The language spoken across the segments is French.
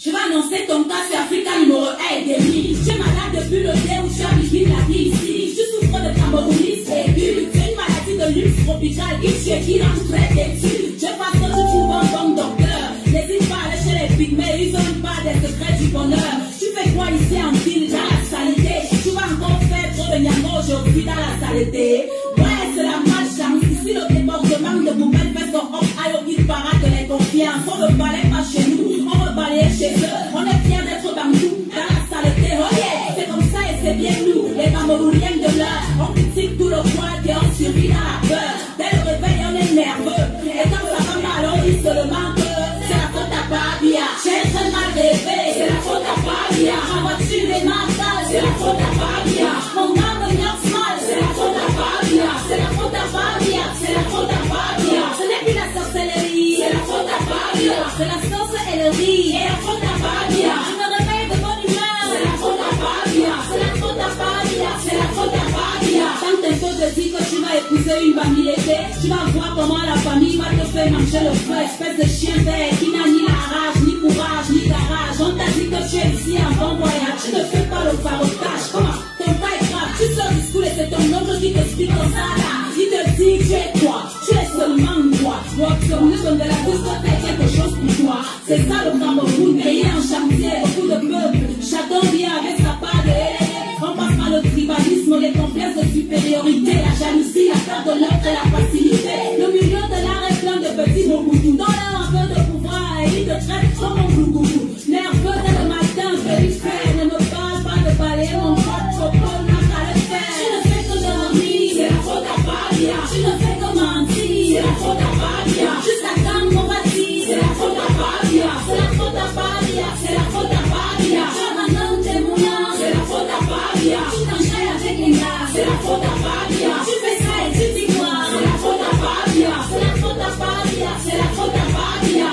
Je vais annoncer ton cas sur Africa numéro 1 des milliers. J'ai malade depuis le dé où tu as vécu la vie ici. Je souffre de camerounisme aigu. C'est une maladie de luxe tropicale qui rend très têtu. Je passe que tu trouves un bon docteur. N'hésite pas à aller chez les pygmées, ils ont pas des secrets du bonheur. Tu fais quoi ici en ville dans la saleté? Tu vas encore faire trop de niango aujourd'hui dans la saleté. Ouais, c'est la malchance. Ici le débordement de poubelle fait son hop aïe au guide parade de l'inconfiance. On ne balaye pas chez nous, on va balayer chez eux. On est fiers d'être bambou dans la saleté. Oh yeah, c'est comme ça et c'est bien nous, les Camerouniens de l'heure. On critique tout le poil et on survit dans la peur. Dès le réveil on est nerveux. Et quand ça va mal on dit seulement que c'est la faute à Babia. J'ai très mal rêvé, c'est la faute à Babia. Ma voiture est mentale, c'est la faute à Babia. Mon gars me niaque mal, c'est la faute à Babia. C'est la faute à Babia, c'est la faute à Babia. Ce n'est plus la sorcellerie, c'est la faute à Babia. C'est la sorcellerie et la faute à Babia. Je me réveille de bonne humeur, c'est la faute à Babia. C'est la faute à Babia, c'est la faute à Babia. Quand un peu te dit que tu vas épouser une famille l'été, tu vas voir comment la famille va te faire manger le feu. Espèce de chien vert qui n'a ni la rage, ni courage, ni garage. On t'a dit que tu es ici en bon voyage. Tu ne fais pas le farotage. Comment? Ton cas est grave. Tu sors du school et c'est ton oncle qui t'explique comme ça là. Il te dit tu es quoi? Tu es seulement toi. Walk sur le de la discothèque, fait quelque chose pour toi. C'est ça le Cameroun, pays en chantier, beaucoup de peuples. Chacun vient avec sa part de haine. On passe par le tribalisme, les complexes de supériorité, la jalousie, la peur de l'autre et la facilité. Le milieu de l'art est plein de petits boubous. Donne-leur un peu de pouvoir et ils te traitent comme un glougoulou. Nerveux dès le matin, périphrère, ne me parle pas de balayer mon pote, propose n'a qu'à le faire. Tu ne fais que dormir, c'est la faute à Babia. Tu ne fais que mentir, c'est la faute à Babia. Jusqu'à quand on va dire, c'est la faute à Babia. C'est la faute à Babia, c'est la faute à Babia. Je m'annonce tes moulins, c'est la faute à Babia. Tu t'enchaînes avec les gars, c'est la faute à Babia. Tu fais ça et tu dis quoi, c'est la faute à Babia. C'est la faute à Babia, c'est la faute à Babia.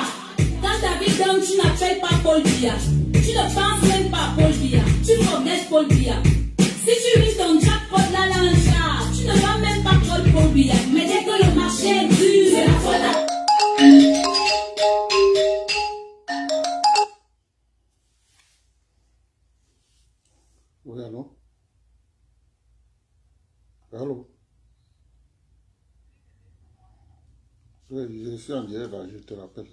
Dans ta vie d'homme, tu n'appelles pas Paul Biya. Tu ne penses même pas à Paul Biya. Tu forgets Paul Biya. Si tu vis ton jackpot là dans un char, tu ne vas même pas prendre Paul Biya. Mais dès que le marché est dur, c'est la faute à... Oui, allô? Allô? Je suis en direct là, je te rappelle.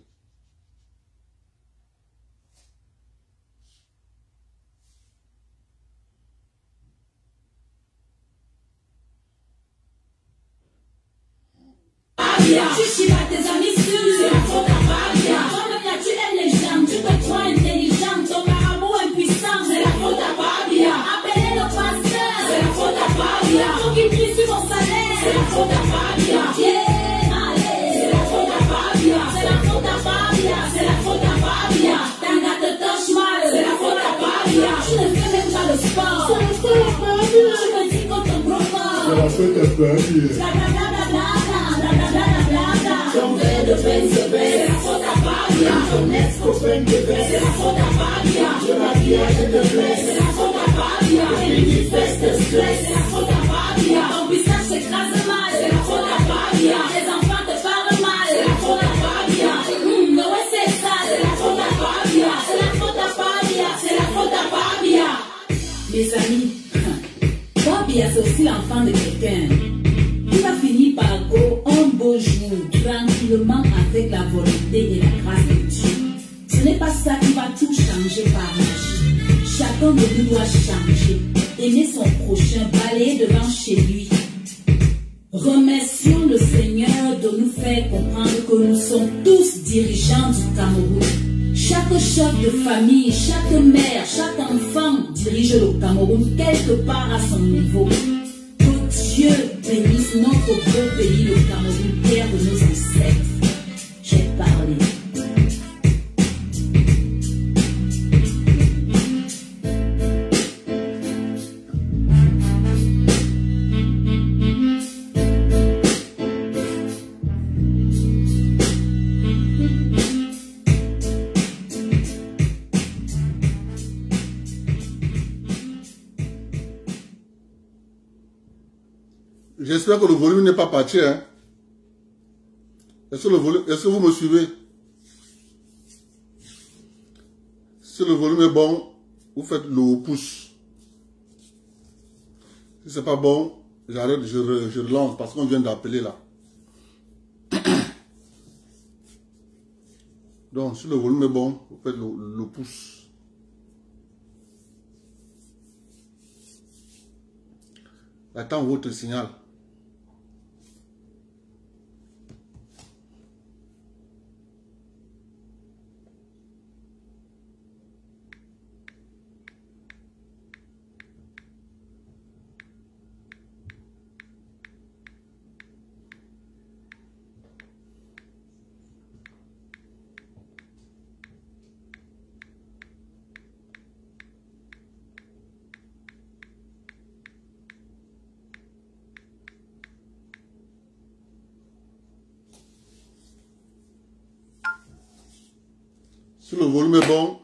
Tu chies à tes amis sûrs, c'est la faute à Babia. Toi-même là tu aimes les gens, tu te crois intelligent. Ton marabout impuissant, c'est la faute à Babia. Appelez le pasteur, c'est la faute à Babia. Faut qu'il prie sur mon salaire, c'est la faute à Babia. Yeah, allez, c'est la faute à Babia. C'est la faute à Babia, c'est la faute à Babia. Tanga te touche mal, c'est la faute à Babia. Tu ne fais même pas le sport, c'est la faute à Babia. Tu me dis qu'on te propose, C'est la faute à Babia. Ton verre de peine se baisse, c'est la faute à Babia. Ton ex-copain te baisse, c'est la faute à Babia. Le maquillage te blesse, c'est la faute à Babia. Les diffesses te stressent, c'est la faute à Babia. Ton pistache s'écrase mal, c'est la faute à Babia. Les enfants te parlent mal, c'est la faute à Babia. Le ouais c'est ça, c'est la faute à Babia. C'est la faute à Babia, c'est la faute à Babia. Mes amis, Babia c'est aussi l'enfant de quelqu'un. Il va finir par go un beau jour, tranquillement avec la volonté et la grâce de Dieu. Ce n'est pas ça qui va tout changer par magie. Chacun de nous doit changer, aimer son prochain, balayer devant chez lui. Remercions le Seigneur de nous faire comprendre que nous sommes tous dirigeants du Cameroun. Chaque chef de famille, chaque mère, chaque enfant dirige le Cameroun quelque part à son niveau. Dieu bénisse notre beau pays, le Cameroun, terre de nos ancêtres. J'ai parlé. J'espère que le volume n'est pas parti. Hein? Est-ce que vous me suivez? Si le volume est bon, vous faites le pouce. Si c'est pas bon, j'arrête, je relance parce qu'on vient d'appeler là. Donc, si le volume est bon, vous faites le pouce. J'attends votre signal. Si le volume est bon,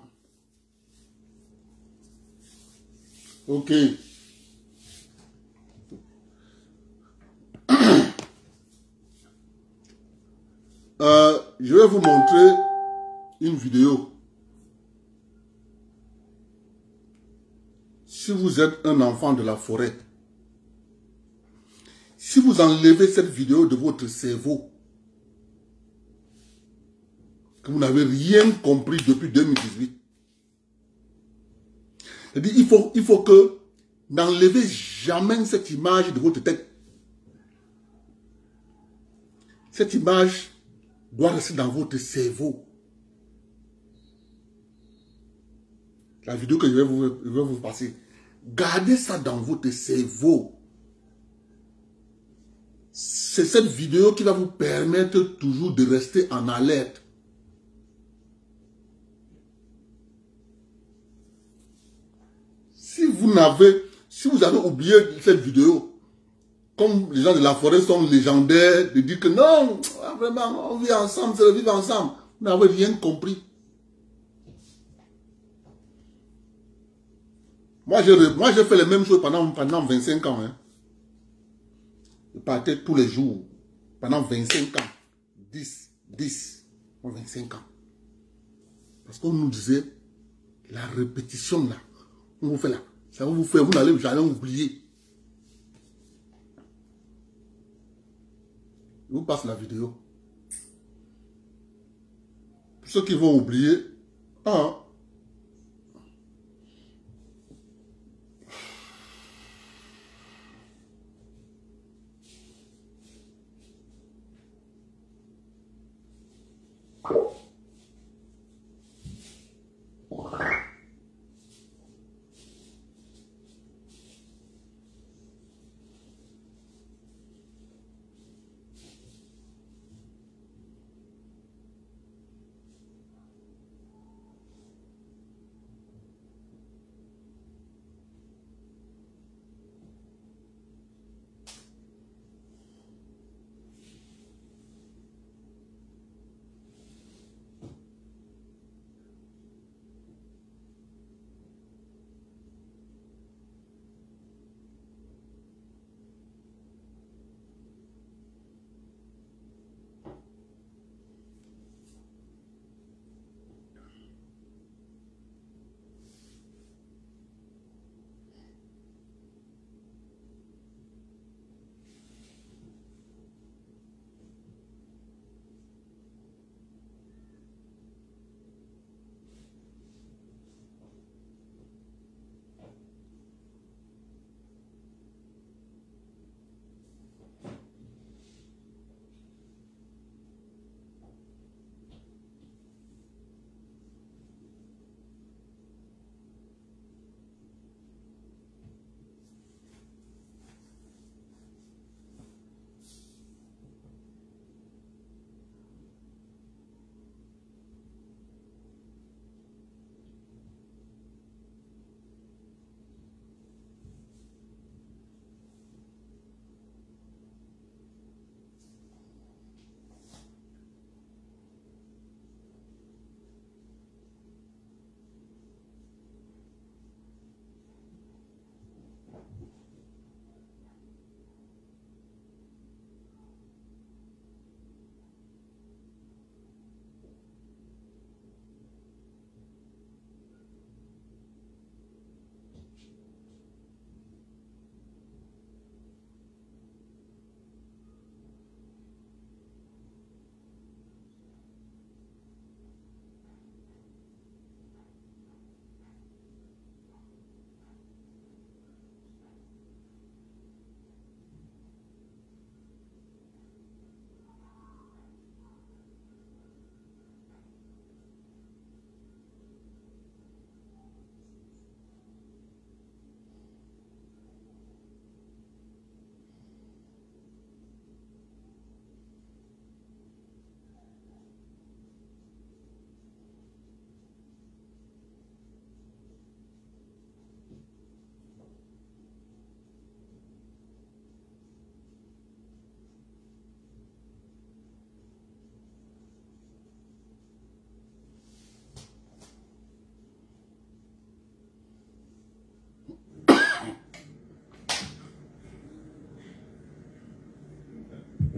ok. Je vais vous montrer une vidéo. Si vous êtes un enfant de la forêt, si vous enlevez cette vidéo de votre cerveau, que vous n'avez rien compris depuis 2018, c'est-à-dire il faut que n'enlevez jamais cette image de votre tête. Cette image doit rester dans votre cerveau. La vidéo que je vais vous passer, gardez ça dans votre cerveau. C'est cette vidéo qui va vous permettre toujours de rester en alerte. Si vous avez oublié cette vidéo, comme les gens de la forêt sont légendaires, de dire que non, vraiment, on vit ensemble, c'est le vivre ensemble. Vous n'avez rien compris. Moi, j'ai fait les mêmes choses pendant 25 ans. Hein. Je partais tous les jours, pendant 25 ans. 25 ans. Parce qu'on nous disait, la répétition là, on vous fait là, ça va vous faire, vous n'allez jamais oublier. Je vous passe la vidéo. Pour ceux qui vont oublier,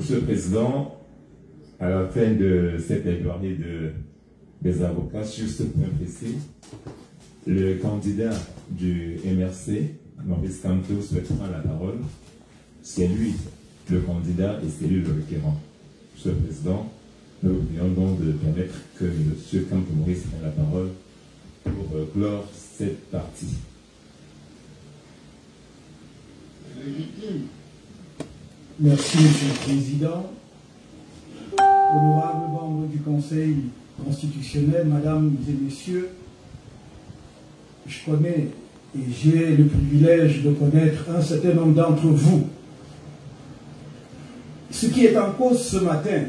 Monsieur le Président, à la fin de cette plaidoirie des avocats sur ce point précis, le candidat du MRC, Maurice Kamto, souhaite prendre la parole. C'est lui le candidat et c'est lui le requérant. Monsieur le Président, nous vous prions donc de permettre que M. Kamto Maurice prenne la parole pour clore cette partie. Merci, Monsieur le Président. Honorables membres du Conseil constitutionnel, Mesdames et Messieurs, je connais et j'ai le privilège de connaître un certain nombre d'entre vous. Ce qui est en cause ce matin,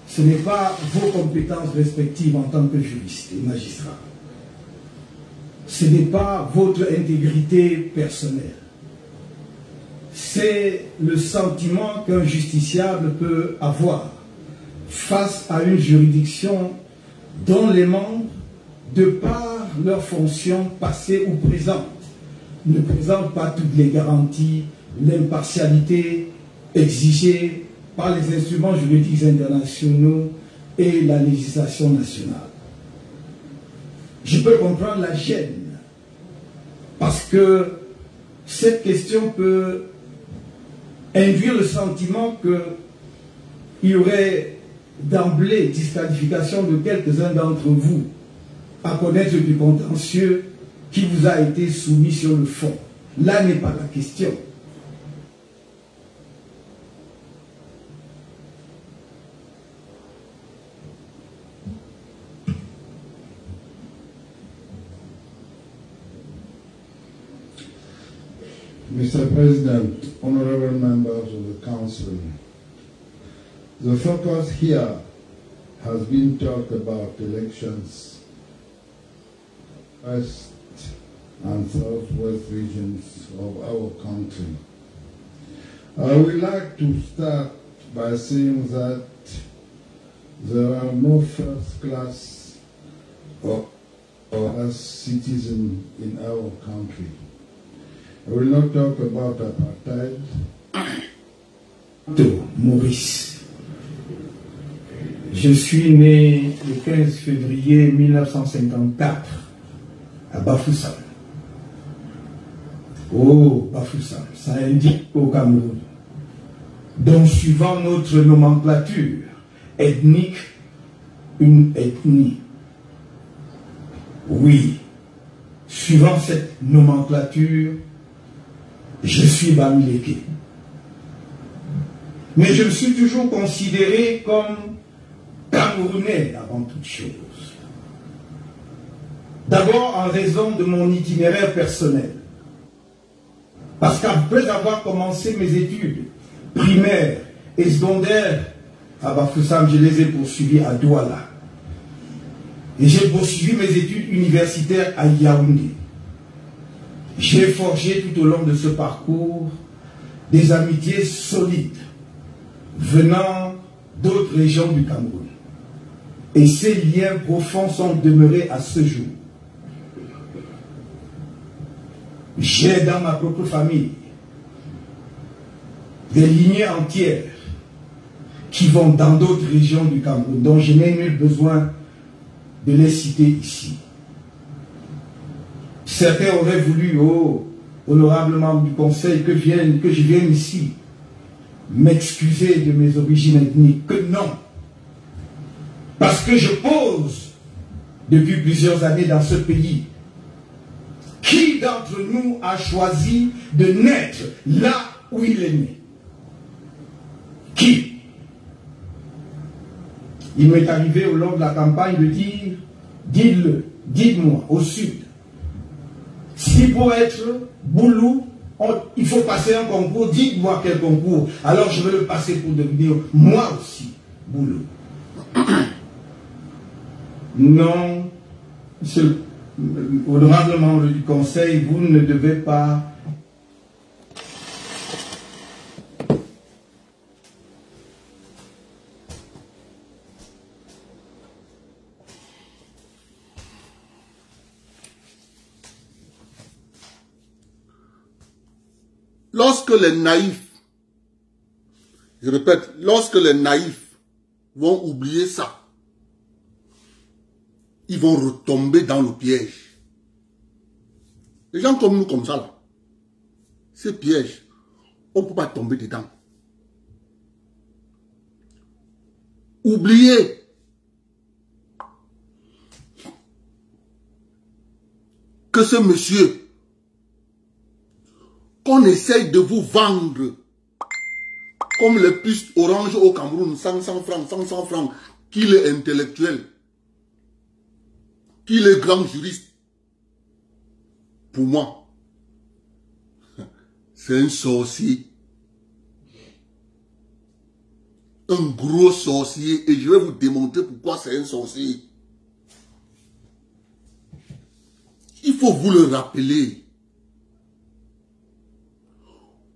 ce n'est pas vos compétences respectives en tant que juriste et magistrat. Ce n'est pas votre intégrité personnelle. C'est le sentiment qu'un justiciable peut avoir face à une juridiction dont les membres, de par leurs fonctions passées ou présentes, ne présentent pas toutes les garanties, l'impartialité exigée par les instruments juridiques internationaux et la législation nationale. Je peux comprendre la gêne, parce que cette question peut induire le sentiment qu'il y aurait d'emblée disqualification de quelques-uns d'entre vous à connaître du contentieux qui vous a été soumis sur le fond. Là n'est pas la question. Mr. President, honorable members of the Council, the focus here has been talked about elections, West and Southwest regions of our country. I would like to start by saying that there are no first class or as citizens in our country. I will not talk about apartheid. Maurice. Je suis né le 15 février 1954 à Bafoussam. Oh, Bafoussam, ça indique au Cameroun. Donc, suivant notre nomenclature ethnique, une ethnie. Oui, suivant cette nomenclature, je suis Bamileke. Mais je me suis toujours considéré comme Camerounais avant toute chose. D'abord en raison de mon itinéraire personnel. Parce qu'après avoir commencé mes études primaires et secondaires à Bafoussam, je les ai poursuivies à Douala. Et j'ai poursuivi mes études universitaires à Yaoundé. J'ai forgé tout au long de ce parcours des amitiés solides venant d'autres régions du Cameroun. Et ces liens profonds sont demeurés à ce jour. J'ai dans ma propre famille des lignées entières qui vont dans d'autres régions du Cameroun, dont je n'ai nul besoin de les citer ici. Certains auraient voulu, oh, honorable membre du Conseil, que je vienne ici m'excuser de mes origines ethniques. Que non. Parce que je pose depuis plusieurs années dans ce pays. Qui d'entre nous a choisi de naître là où il est né? Qui? Il m'est arrivé au long de la campagne de dire, dites-le, dites-moi, au sud, si pour être Boulou, il faut passer un concours, dites-moi quel concours, alors je vais le passer pour devenir moi aussi Boulou. Non, monsieur l'honorable membre du Conseil, vous ne devez pas lorsque les naïfs répète, lorsque les naïfs vont oublier ça, ils vont retomber dans le piège. Les gens comme nous, comme ça, là, ces pièges, on ne peut pas tomber dedans. Oubliez que ce monsieur qu'on essaye de vous vendre comme les puces orange au Cameroun, 500 francs, 500 francs, qu'il est intellectuel, qu'il est grand juriste. Pour moi, c'est un sorcier. Un gros sorcier. Et je vais vous démontrer pourquoi c'est un sorcier. Il faut vous le rappeler.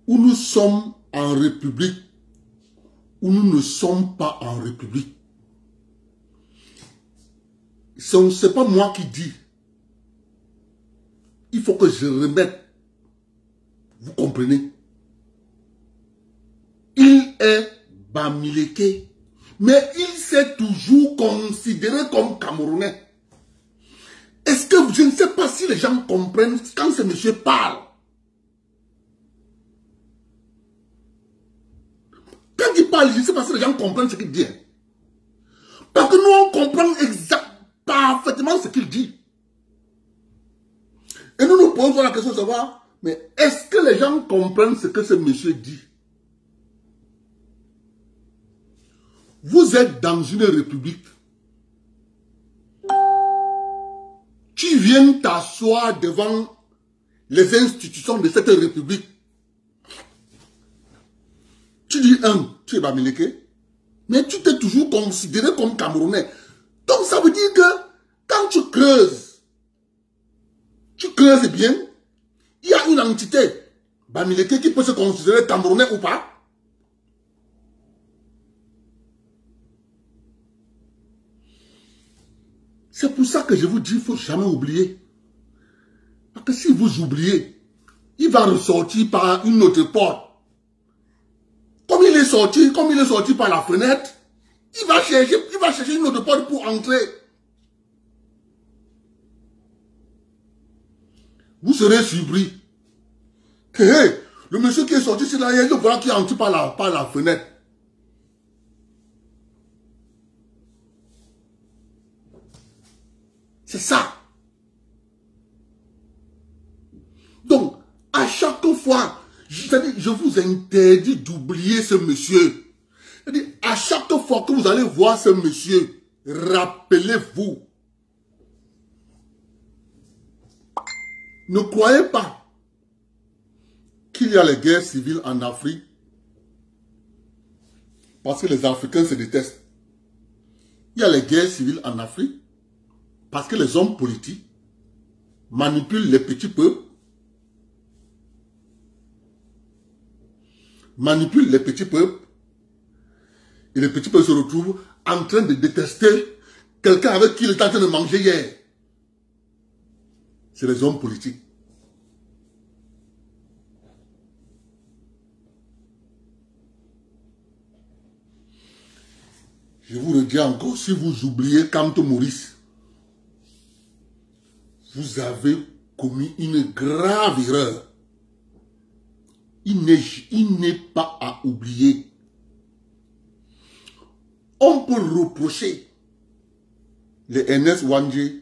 Où nous sommes en République, où nous ne sommes pas en République. Ce n'est pas moi qui dis. Il faut que je remette. Vous comprenez? Il est Bamileke, mais il s'est toujours considéré comme Camerounais. Est-ce que je ne sais pas si les gens comprennent quand ce monsieur parle? Quand il parle, je ne sais pas si les gens comprennent ce qu'il dit. Parce que nous, on comprend parfaitement ce qu'il dit. Et nous nous posons la question de savoir, mais est-ce que les gens comprennent ce que ce monsieur dit? Vous êtes dans une république. Tu viens t'asseoir devant les institutions de cette république. Tu dis tu es Bamileke, mais tu t'es toujours considéré comme Camerounais. Donc ça veut dire que quand tu creuses bien, il y a une entité Bamileke qui peut se considérer Camerounais ou pas. C'est pour ça que je vous dis, il ne faut jamais oublier. Parce que si vous oubliez, il va ressortir par une autre porte. Comme il est sorti par la fenêtre, il va chercher une autre porte pour entrer. Vous serez surpris. Hey, le monsieur qui est sorti, c'est là, il y a le voilà qui est entré par la fenêtre. C'est ça. Donc, à chaque fois, je vous interdis d'oublier ce monsieur. À chaque fois que vous allez voir ce monsieur, rappelez-vous. Ne croyez pas qu'il y a les guerres civiles en Afrique parce que les Africains se détestent. Il y a les guerres civiles en Afrique parce que les hommes politiques manipulent les petits peuples, et les petits peuples se retrouvent en train de détester quelqu'un avec qui il est en train de manger hier. C'est les hommes politiques. Je vous le dis encore, si vous oubliez Kamto Maurice, vous avez commis une grave erreur. Il n'est pas à oublier. On peut reprocher les NS Wandje,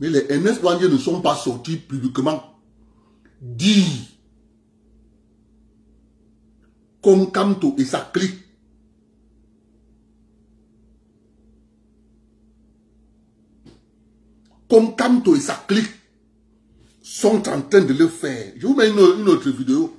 mais les NS Wandje ne sont pas sortis publiquement dire comme Kamto et sa clique. Comme Kamto et sa clique sont en train de le faire. Je vous mets une autre vidéo.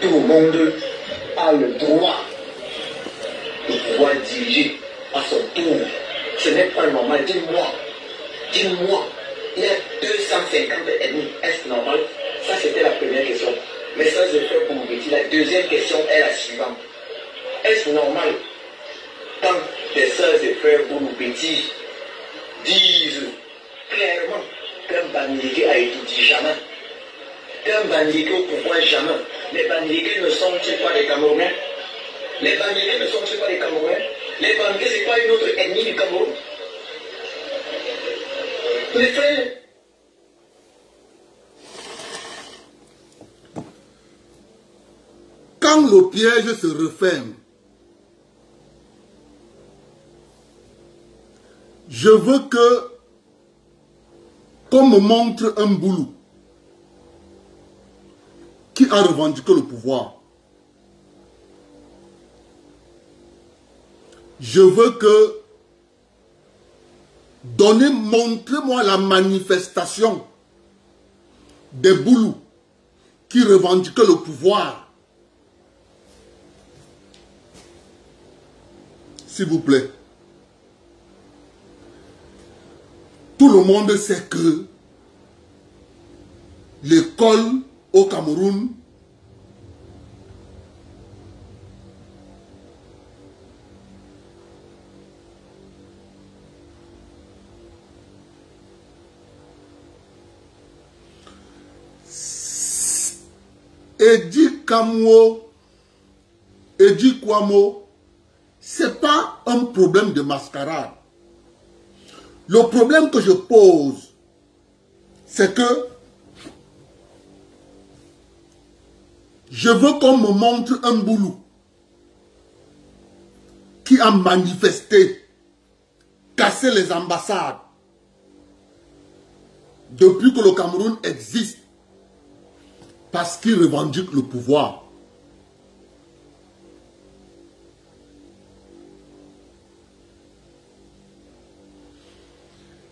Tout le monde a le droit de pouvoir diriger à son tour. Ce n'est pas normal. Dis-moi, il y a 250 ennemis. Est-ce normal? Ça, c'était la première question. Message de frère Bouloubeti. La deuxième question est la suivante. Est-ce normal quand des sœurs et frères Bouloubeti disent clairement qu'un Bamileke a étudié jamais, qu'un Bamileke au pouvoir jamais? Les Bamileke ne sont-ils pas des Camerounais? Les Bamileke ne sont-ils pas des Camerounais? Les Bamileke, c'est pas une autre ennemi du Cameroun? Les frères, quand le piège se referme, je veux qu'on me montre un boulot qui a revendiqué le pouvoir. Je veux montrez-moi la manifestation des boulous qui revendiquaient le pouvoir. S'il vous plaît. Tout le monde sait que l'école au Cameroun Edi Kwamo, c'est pas un problème de mascarade. Le problème que je pose, c'est que je veux qu'on me montre un boulot qui a manifesté, cassé les ambassades depuis que le Cameroun existe parce qu'il revendique le pouvoir.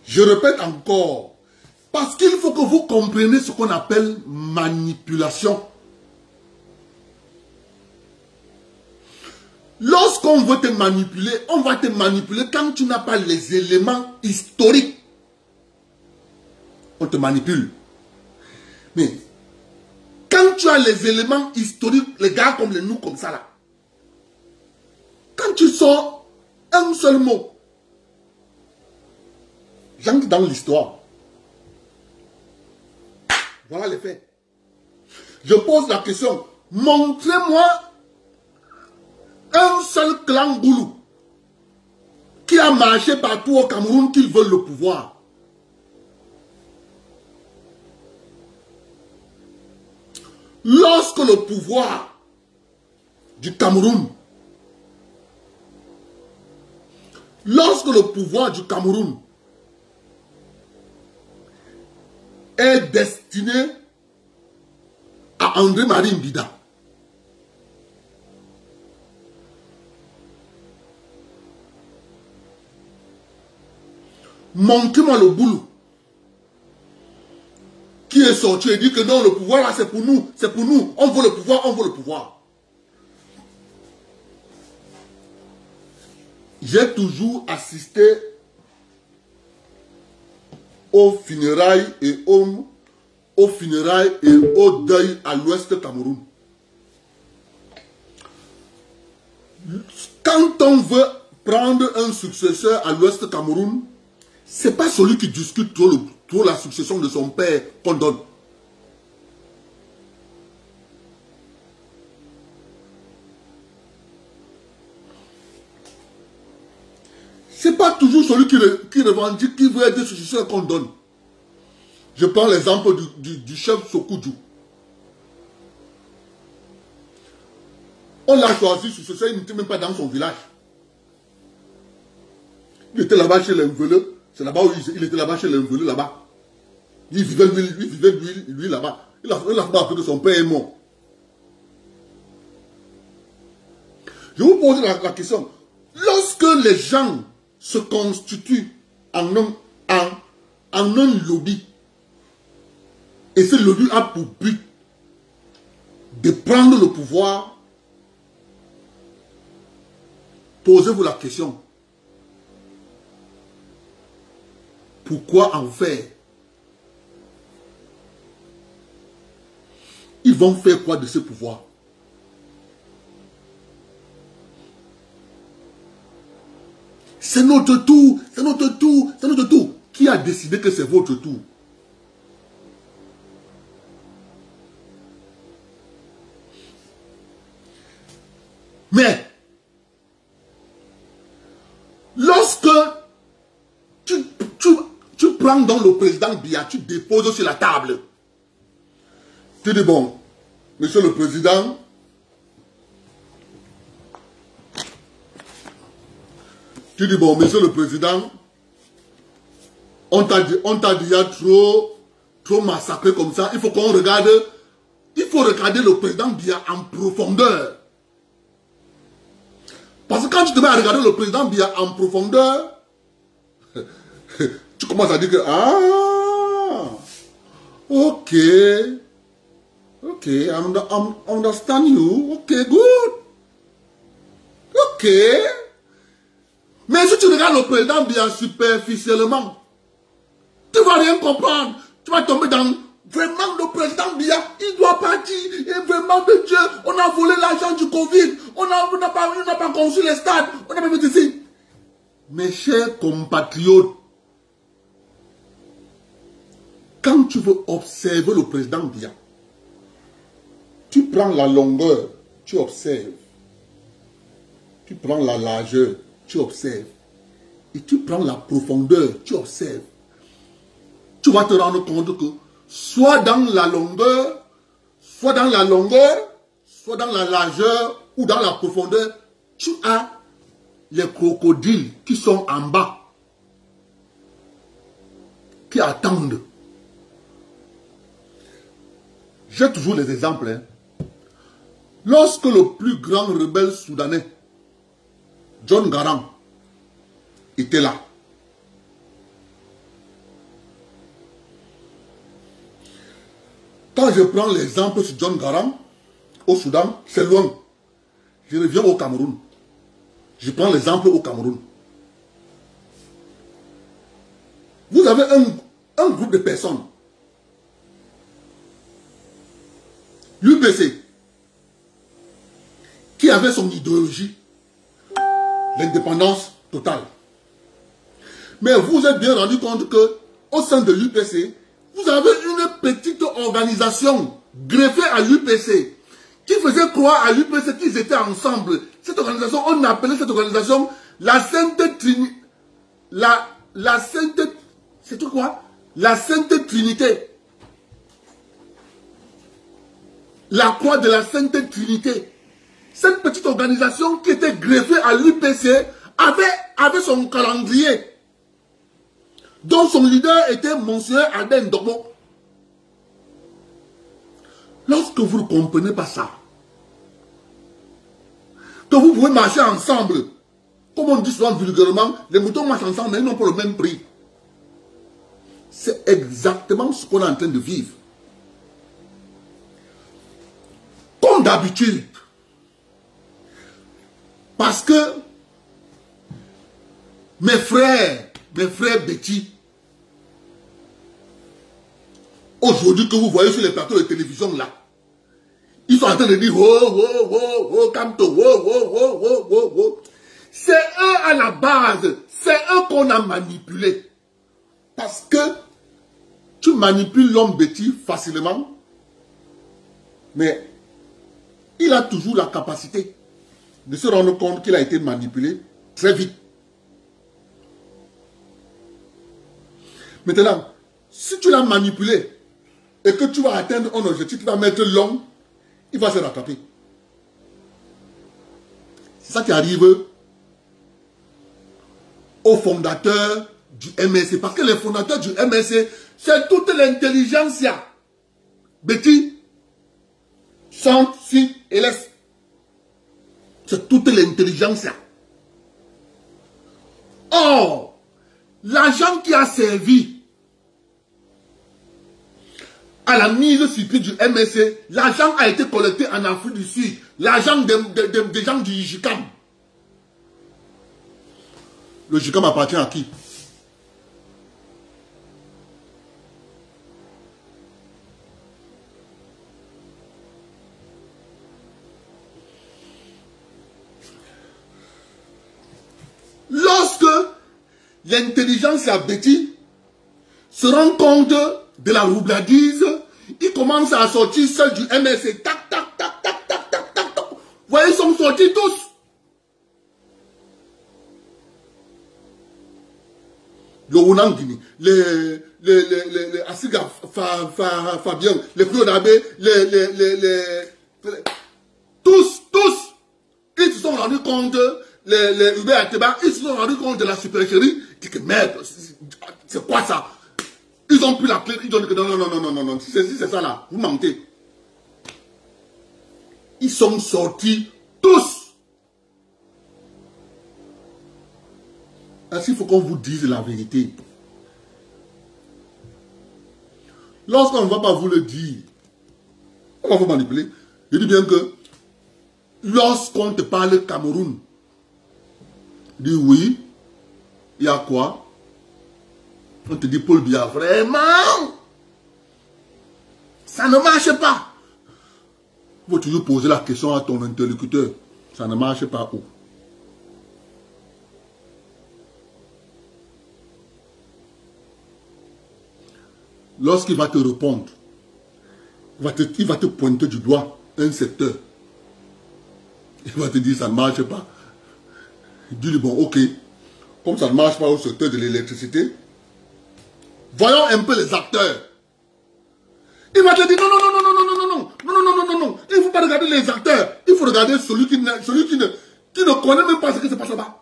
Je répète encore, parce qu'il faut que vous compreniez ce qu'on appelle manipulation. Lorsqu'on veut te manipuler, on va te manipuler quand tu n'as pas les éléments historiques. On te manipule. Mais quand tu as les éléments historiques, les gars comme nous, comme ça là, quand tu sors un seul mot, j'entre dans l'histoire. Voilà les faits. Je pose la question. Montrez-moi un seul clan Boulou qui a marché partout au Cameroun qu'ils veulent le pouvoir. Lorsque le pouvoir du Cameroun, est destiné à André-Marie Mbida, montrez-moi le boulot qui est sorti et dit que non, le pouvoir là c'est pour nous, on veut le pouvoir, J'ai toujours assisté aux funérailles et au deuil à l'ouest Cameroun. Quand on veut prendre un successeur à l'ouest Cameroun, c'est pas celui qui discute trop la succession de son père qu'on donne. C'est pas toujours celui qui revendique, qui veut être successeur qu'on donne. Je prends l'exemple du chef Sokoudjou. On l'a choisi successeur, il n'était même pas dans son village. Il était là-bas chez l'Enveleux. C'est là-bas où il était là-bas chez l'Enveleux, là-bas. Il vivait lui là-bas. Il a pas appris que son père est mort. Je vous pose la question. Lorsque les gens se constituent en un lobby, et ce lobby a pour but de prendre le pouvoir, posez-vous la question. Pourquoi en faire? Ils vont faire quoi de ce pouvoir? C'est notre tour, c'est notre tour, c'est notre tour. Qui a décidé que c'est votre tour? Mais, lorsque tu prends dans le président Biya, tu déposes sur la table, tu dis bon, monsieur le président, on t'a déjà trop massacré comme ça, il faut qu'on regarde, il faut regarder le président Biya en profondeur. Parce que quand tu te mets à regarder le président Biya en profondeur, tu commences à dire que, ah, ok, I understand you, ok, good, ok. Mais si tu regardes le président Biya superficiellement, tu ne vas rien comprendre. Tu vas tomber dans vraiment le président Biya, il doit partir. Et vraiment de Dieu, on a volé l'argent du Covid. On n'a pas construit les stades. On n'a pas fait ici. Mes chers compatriotes, quand tu veux observer le président Biya, tu prends la longueur, tu observes. Tu prends la largeur, tu observes. Et tu prends la profondeur, tu observes. Tu vas te rendre compte que soit dans la longueur, soit dans la largeur ou dans la profondeur, tu as les crocodiles qui sont en bas, qui attendent. J'ai toujours les exemples. Hein. Lorsque le plus grand rebelle soudanais, John Garang, était là, quand je prends l'exemple sur John Garang, au Soudan, c'est loin. Je reviens au Cameroun. Je prends l'exemple au Cameroun. Vous avez un groupe de personnes. L'UPC, qui avait son idéologie, l'indépendance totale. Mais vous êtes bien rendu compte que au sein de l'UPC, vous avez une petite organisation greffée à l'UPC qui faisait croire à l'UPC qu'ils étaient ensemble. Cette organisation, on appelait cette organisation la Sainte Trinité. C'est tout quoi? La Sainte Trinité. La croix de la Sainte Trinité. Cette petite organisation qui était greffée à l'UPC avait son calendrier, dont son leader était Monsieur Aden Dobo. Lorsque vous ne comprenez pas ça, que vous pouvez marcher ensemble, comme on dit souvent vulgairement, les moutons marchent ensemble, mais ils n'ont pas le même prix. C'est exactement ce qu'on est en train de vivre. Comme d'habitude. Parce que mes frères Betty, aujourd'hui que vous voyez sur les plateaux de télévision là, ils sont en train de dire oh, Kamto, oh. C'est eux à la base, c'est eux qu'on a manipulé. Parce que tu manipules l'homme Betty facilement, mais il a toujours la capacité de se rendre compte qu'il a été manipulé très vite. Maintenant, si tu l'as manipulé et que tu vas atteindre un objectif qui va mettre long, il va se rattraper. C'est ça qui arrive aux fondateurs du MSC. Parce que les fondateurs du MSC, c'est toute l'intelligence. Betty, Centre, Si et Laisse. C'est toute l'intelligence. Or, l'argent qui a servi à la mise sur pied du MSC, l'argent a été collecté en Afrique du Sud. L'argent des gens du JICAM. Le JICAM appartient à qui? Lorsque l'intelligence abétie se rend compte de la roubladise, il commence à sortir seul du MSC. Tac, tac, tac, tac, tac, tac, tac, tac. Vous voyez, ils sont sortis tous. Le Ounangini, les Asiga Fabien, les Clodabé, tous, ils se sont rendus compte, les Hubert Ateba, ils se sont rendus compte de la supercherie. Ils disent que merde, c'est quoi ça? Ils ont pris la clé, ils ont dit que non, si c'est ça là, vous mentez. Ils sont sortis tous. Ainsi, il faut qu'on vous dise la vérité. Lorsqu'on ne va pas vous le dire, on va vous manipuler. Je dis bien que lorsqu'on te parle Cameroun, dis oui, il y a quoi? On te dit Paul Biya, vraiment, ça ne marche pas. Il faut toujours poser la question à ton interlocuteur. Ça ne marche pas où? Lorsqu'il va te répondre, il va te pointer du doigt un secteur. Il va te dire ça ne marche pas. Dis-lui bon, ok, comme ça ne marche pas au secteur de l'électricité, voyons un peu les acteurs. Il va te dire non, il ne faut pas regarder les acteurs. Il faut regarder celui qui ne connaît même pas ce qui se passe là-bas.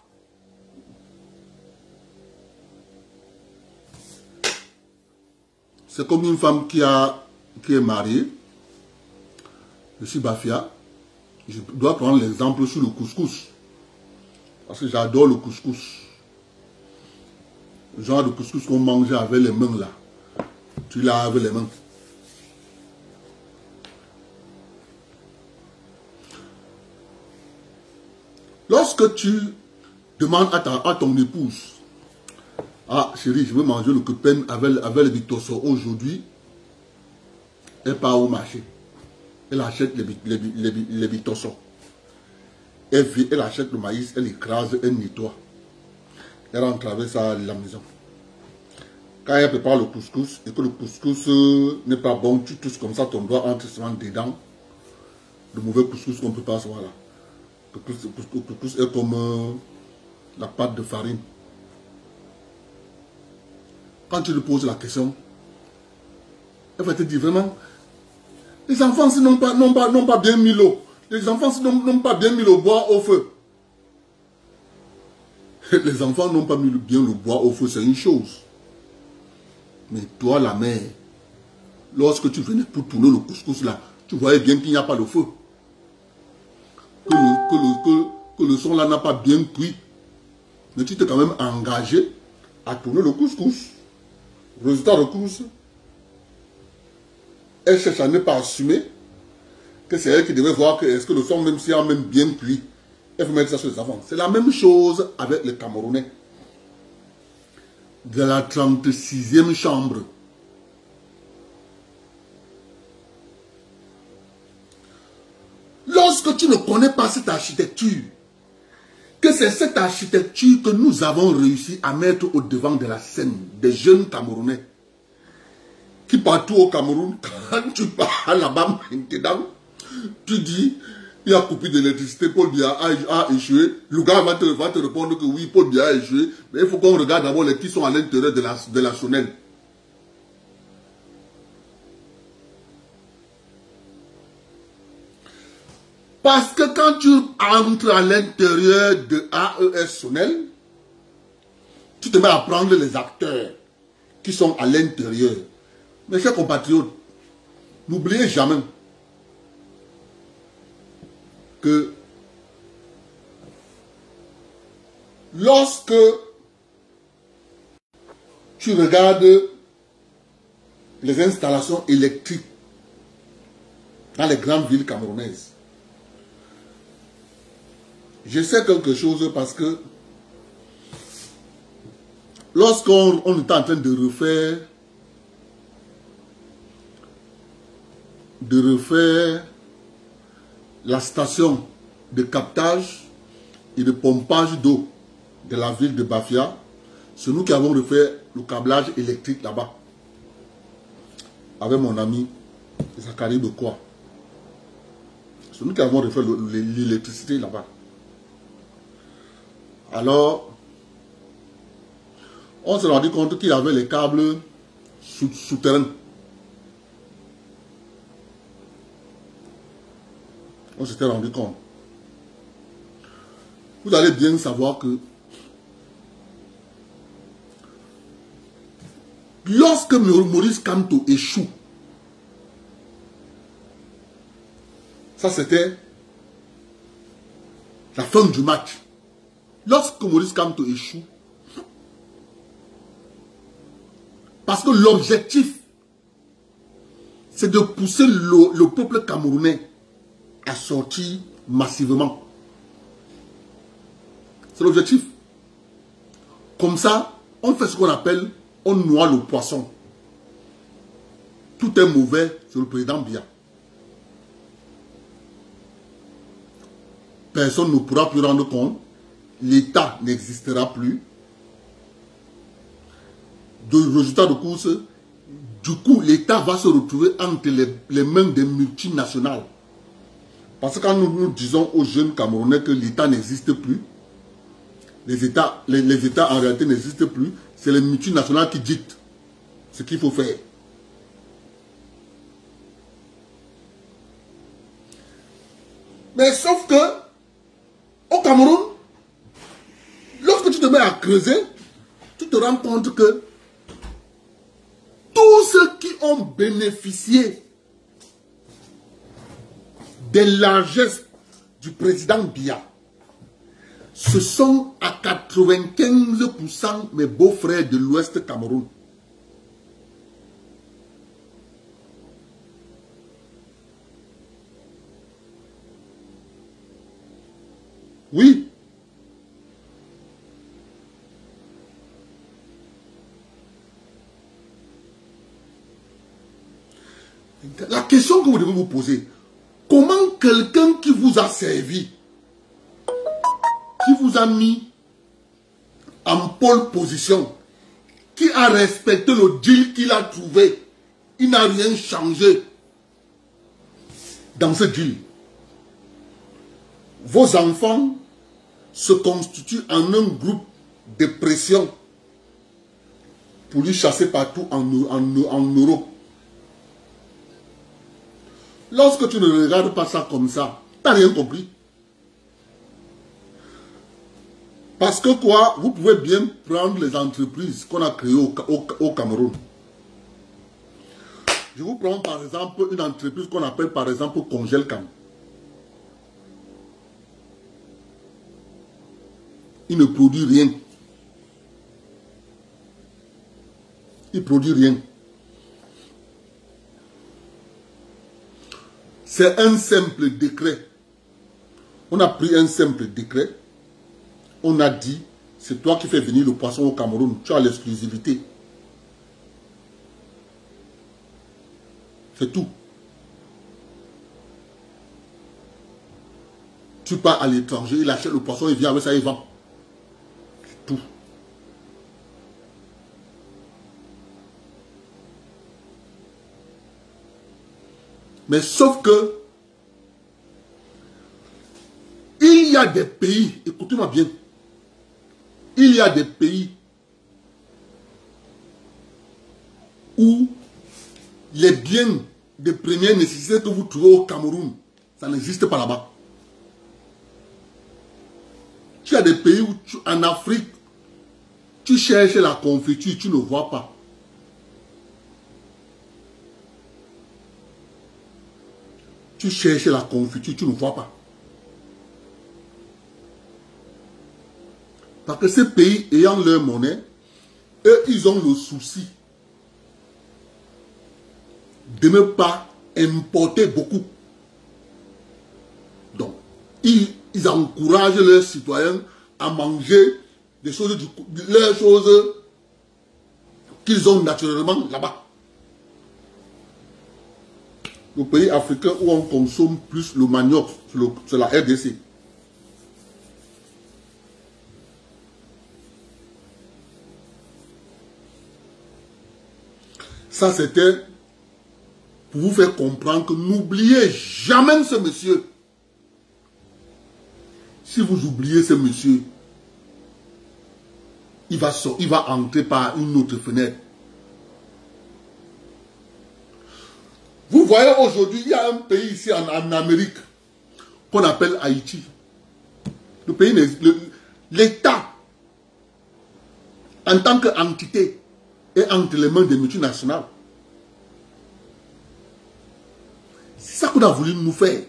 C'est comme une femme qui est mariée. Je suis Bafia. Je dois prendre l'exemple sur le couscous. Parce que j'adore le couscous. Le genre de couscous qu'on mangeait avec les mains là. Tu l'as avec les mains. Lorsque tu demandes à ton épouse, ah chérie, je veux manger le copain avec le bitosso aujourd'hui, elle part au marché. Elle achète les bitossos. Elle achète le maïs, elle écrase, elle nettoie. Elle rentre avec ça à la maison. Quand elle prépare le couscous et que le couscous n'est pas bon, tu touches comme ça ton doigt entre souvent dedans. Le mauvais couscous qu'on prépare souvent là. Le couscous est comme la pâte de farine. Quand tu lui poses la question, elle va te dire vraiment, les enfants n'ont pas bien mis l'eau. Les enfants n'ont pas bien mis le bois au feu. Les enfants n'ont pas mis bien le bois au feu, c'est une chose. Mais toi, la mère, lorsque tu venais pour tourner le couscous là, tu voyais bien qu'il n'y a pas de feu. Que le son là n'a pas bien cuit. Mais tu t'es quand même engagé à tourner le couscous. Résultat de course, elle cherche à ne pas assumer que c'est elle qui devait voir que est-ce que le son, même s'il a même bien cuit, elle veut mettre ça sur les enfants. C'est la même chose avec les Camerounais. De la 36e chambre. Lorsque tu ne connais pas cette architecture, que c'est cette architecture que nous avons réussi à mettre au devant de la scène des jeunes Camerounais qui partout au Cameroun, quand tu pars là-bas maintenant, tu dis, il y a coupé d'électricité, Paul Biya a échoué. Le gars va te répondre que oui, Paul Biya a échoué, mais il faut qu'on regarde d'abord les qui sont à l'intérieur de la Chonelle. Parce que quand tu entres à l'intérieur de AES Chonelle, tu te mets à prendre les acteurs qui sont à l'intérieur. Mes chers compatriotes, n'oubliez jamais que lorsque tu regardes les installations électriques dans les grandes villes camerounaises. Je sais quelque chose parce que lorsqu'on est en train de refaire la station de captage et de pompage d'eau de la ville de Bafia, c'est nous qui avons refait le câblage électrique là-bas. Avec mon ami Zachary Bekwa. C'est nous qui avons refait l'électricité là-bas. Alors, on s'est rendu compte qu'il y avait les câbles souterrains. On s'était rendu compte. Vous allez bien savoir que lorsque Maurice Kamto échoue, ça c'était la fin du match. Lorsque Maurice Kamto échoue, parce que l'objectif, c'est de pousser le peuple camerounais à sortir massivement. C'est l'objectif. Comme ça, on fait ce qu'on appelle, on noie le poisson. Tout est mauvais sur le président Biya. Personne ne pourra plus rendre compte. L'État n'existera plus. De résultat de course, du coup, l'État va se retrouver entre les mains des multinationales. Parce que quand nous disons aux jeunes Camerounais que l'État n'existe plus, les États en réalité n'existent plus, c'est les multinationales qui dictent ce qu'il faut faire. Mais sauf que, au Cameroun, lorsque tu te mets à creuser, tu te rends compte que tous ceux qui ont bénéficié des largesses du président Biya, ce sont à 95% mes beaux-frères de l'Ouest Cameroun. Oui. La question que vous devez vous poser, comment quelqu'un qui vous a servi, qui vous a mis en pole position, qui a respecté le deal qu'il a trouvé, il n'a rien changé dans ce deal. Vos enfants se constituent en un groupe de pression pour lui chasser partout en Europe. Lorsque tu ne regardes pas ça comme ça, tu n'as rien compris. Parce que quoi, vous pouvez bien prendre les entreprises qu'on a créées au Cameroun. Je vous prends par exemple une entreprise qu'on appelle par exemple Congelcam. Il ne produit rien. Il ne produit rien. C'est un simple décret. On a pris un simple décret. On a dit, c'est toi qui fais venir le poisson au Cameroun. Tu as l'exclusivité. C'est tout. Tu pars à l'étranger, il achète le poisson, il vient avec ça, il vend. C'est tout. Mais sauf que il y a des pays, écoutez-moi bien, il y a des pays où les biens de première nécessité que vous trouvez au Cameroun, ça n'existe pas là-bas. Tu as des pays où, en Afrique, tu cherches la confiture, tu ne vois pas. Tu cherches la confiture, tu ne vois pas. Parce que ces pays ayant leur monnaie, eux, ils ont le souci de ne pas importer beaucoup. Donc, ils encouragent leurs citoyens à manger des choses, leurs choses qu'ils ont naturellement là-bas. Le pays africain où on consomme plus le manioc, c'est la RDC. Ça, c'était pour vous faire comprendre que n'oubliez jamais ce monsieur. Si vous oubliez ce monsieur, il va entrer par une autre fenêtre. Vous voyez aujourd'hui, il y a un pays ici en Amérique qu'on appelle Haïti. Le pays, l'État, en tant qu'entité, est entre les mains des multinationales. C'est ça qu'on a voulu nous faire.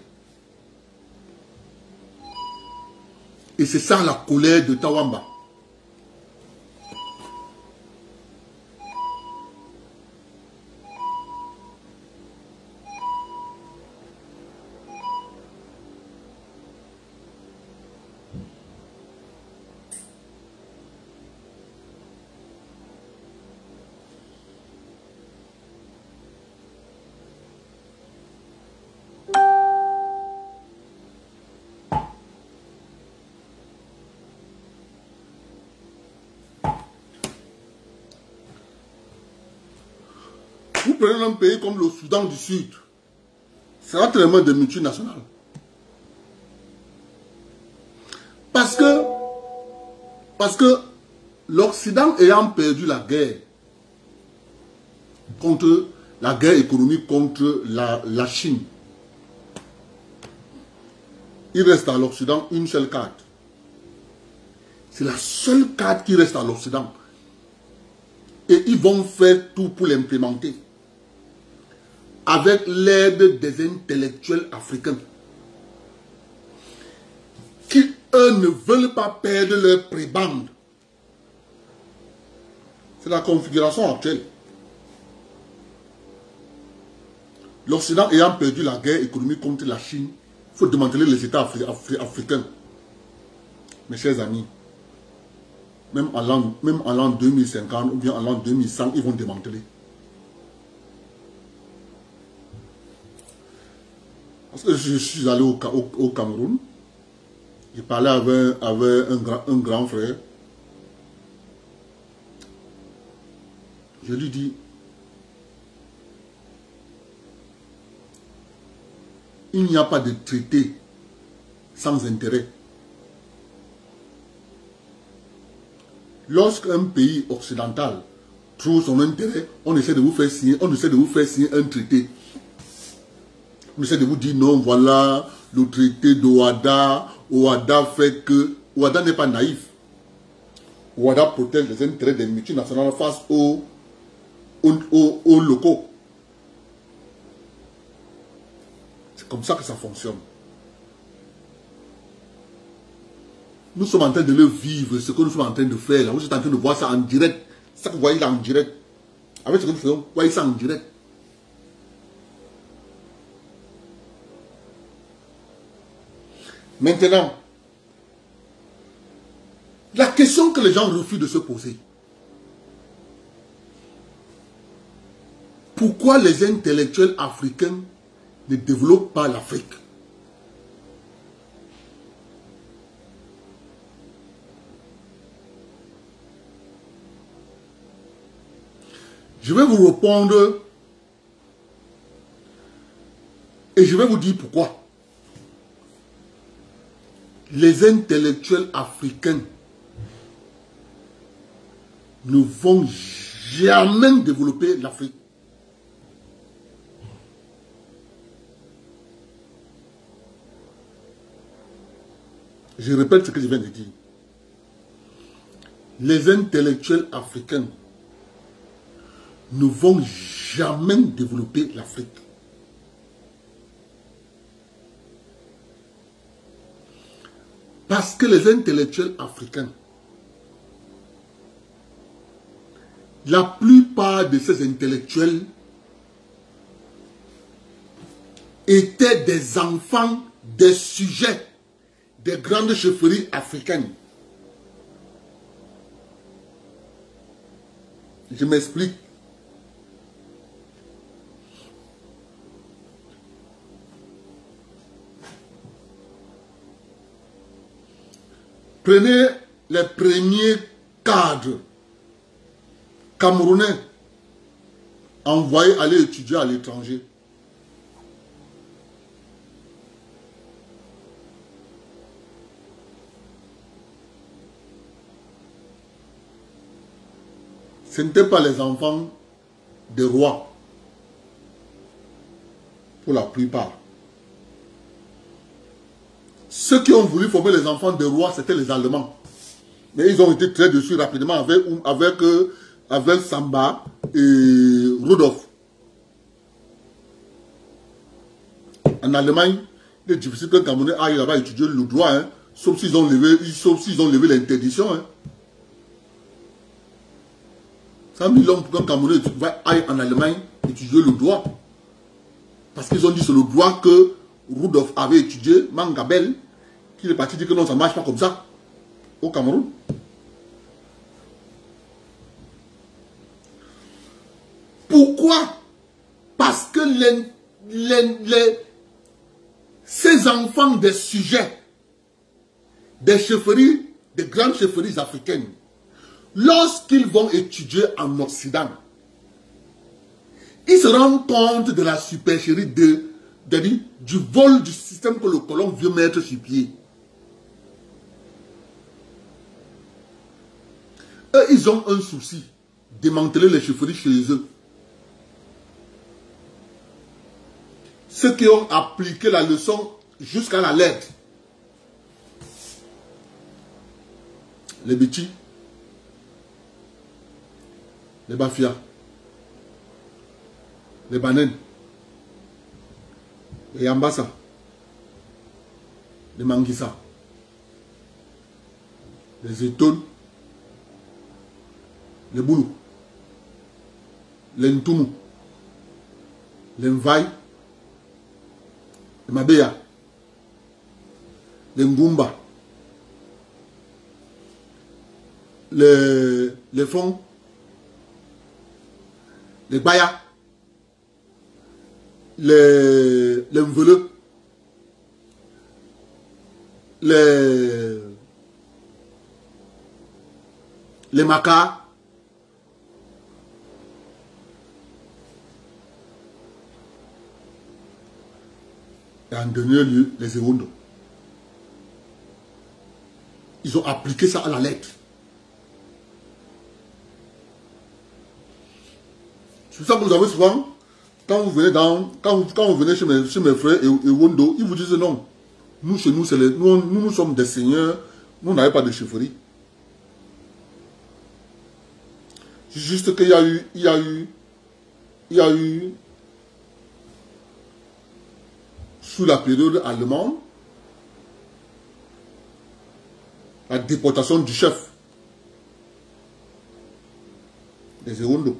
Et c'est ça la colère de Tawamba. Vous prenez un pays comme le Soudan du Sud, c'est entre les mains des multinationales. Parce que l'Occident ayant perdu la guerre économique contre la Chine, il reste à l'Occident une seule carte. C'est la seule carte qui reste à l'Occident. Et ils vont faire tout pour l'implémenter. Avec l'aide des intellectuels africains. Qui, eux, ne veulent pas perdre leur prébande. C'est la configuration actuelle. L'Occident ayant perdu la guerre économique contre la Chine, il faut démanteler les États africains. Mes chers amis, même en l'an 2050 ou bien en l'an 2100, ils vont démanteler. Parce que je suis allé au Cameroun, j'ai parlé avec un grand frère. Je lui dis, il n'y a pas de traité sans intérêt. Lorsqu'un pays occidental trouve son intérêt, on essaie de vous faire signer un traité. On essaie de vous dire non, voilà, le traité d'Ouada. Ouada fait que... Ouada n'est pas naïf. Ouada protège les intérêts des multinationales face aux locaux. C'est comme ça que ça fonctionne. Nous sommes en train de le vivre, ce que nous sommes en train de faire. Là. Vous êtes en train de voir ça en direct. C'est ça que vous voyez là en direct. Avec ce que nous faisons, vous voyez ça en direct. Maintenant, la question que les gens refusent de se poser. Pourquoi les intellectuels africains ne développent pas l'Afrique? Je vais vous répondre et je vais vous dire pourquoi. Les intellectuels africains ne vont jamais développer l'Afrique. Je répète ce que je viens de dire. Les intellectuels africains ne vont jamais développer l'Afrique. Parce que les intellectuels africains, la plupart de ces intellectuels étaient des enfants des sujets des grandes chefferies africaines. Je m'explique. Prenez les premiers cadres camerounais envoyés aller étudier à l'étranger. Ce n'étaient pas les enfants des rois, pour la plupart. Ceux qui ont voulu former les enfants des rois, c'était les Allemands. Mais ils ont été très dessus rapidement avec Samba et Rudolf. En Allemagne, il est difficile qu'un Camerounais aille là-bas étudier le droit, hein, sauf s'ils ont levé l'interdiction. Hein. 100 000 hommes pour qu'un Camerounais aille en Allemagne étudier le droit. Parce qu'ils ont dit que c'est le droit que Rudolf avait étudié, Mangabel, qu'il est parti dire que non, ça ne marche pas comme ça au Cameroun. Pourquoi? Parce que ces enfants des sujets, des chefferies, des grandes chefferies africaines, lorsqu'ils vont étudier en Occident, ils se rendent compte de la supercherie du vol du système que le colon veut mettre sur pied. Eux, ils ont un souci, démanteler les chefferies chez eux. Ceux qui ont appliqué la leçon jusqu'à la lettre, les Bichi, les Bafia, les Banen, les Yambassa, les Manguissa, les Etoun, les Boulou, les Ntoumou, les Mvaï, les Mabéa, les Ngumba, les Fonds, les Baya, les Mveleux, les Makas, et en dernier lieu, les Ewondo. Ils ont appliqué ça à la lettre. C'est ça que vous avez souvent, quand vous venez chez mes frères Ewondo, ils vous disent non. Nous, chez nous, nous sommes des seigneurs, nous n'avons pas de chefferie. C'est juste qu'il y a eu sous la période allemande, la déportation du chef des Ewondo.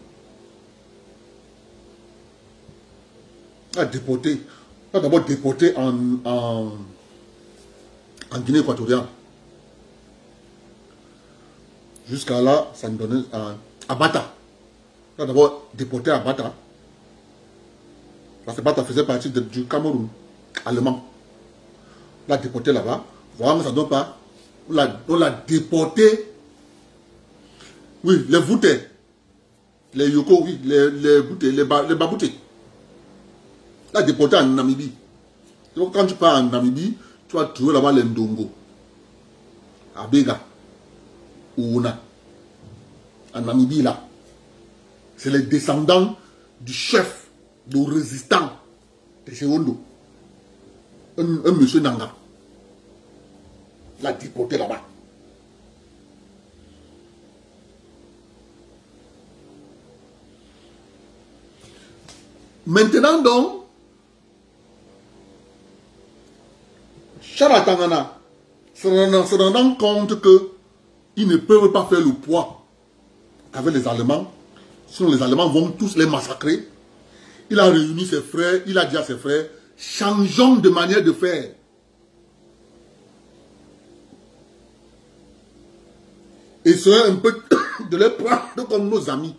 A d'abord déporté en Guinée équatoriale. Jusqu'à là, ça nous donnait à Bata. A d'abord déporté à Bata. Parce que Bata faisait partie du Cameroun allemand. On l'a déporté là-bas. Vraiment, ça ne donne pas. On l'a déporté. Oui, les Voutés. Les Yoko, oui, les Boutés, les Baboutés. On l'a déporté en Namibie. Donc, quand tu pars en Namibie, tu vas trouver là-bas les Ndongo. À Bega. Ouna. En Namibie, là. C'est les descendants du chef, du résistant de Chewondo. Un monsieur Nanga l'a déporté là-bas. Maintenant donc, Charatangana se rendant compte qu'ils ne peuvent pas faire le poids avec les Allemands, sinon les Allemands vont tous les massacrer. Il a réuni ses frères, il a dit à ses frères, changeons de manière de faire. Et serait un peu de les prendre comme nos amis.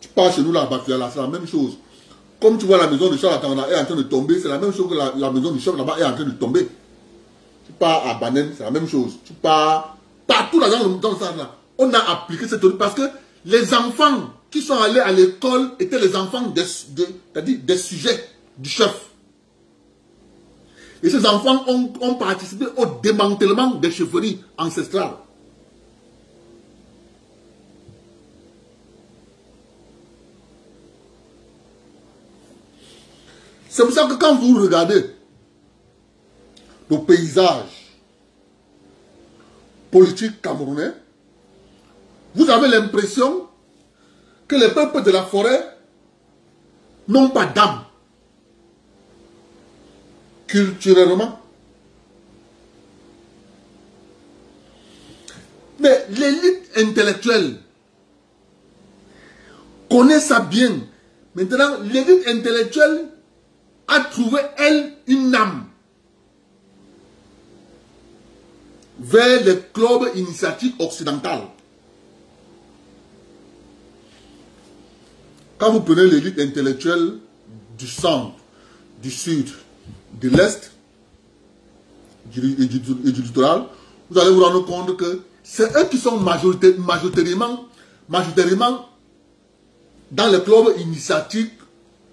Tu pars chez nous là-bas, c'est la même chose. Comme tu vois la maison de Charlatan là est en train de tomber, c'est la même chose que la maison du chef là-bas est en train de tomber. Tu pars à Banen, c'est la même chose. Tu pars partout là dans le centre là. On a appliqué cette théorie parce que les enfants qui sont allés à l'école étaient les enfants des sujets du chef. Et ces enfants ont participé au démantèlement des chefferies ancestrales. C'est pour ça que quand vous regardez le paysage politique camerounais, vous avez l'impression que les peuples de la forêt n'ont pas d'âme. Culturellement. Mais l'élite intellectuelle connaît ça bien. Maintenant, l'élite intellectuelle a trouvé, elle, une âme vers les clubs initiatiques occidentales. Quand vous prenez l'élite intellectuelle du centre, du sud, de l'Est et du littoral, vous allez vous rendre compte que c'est eux qui sont majoritairement dans les clubs initiatiques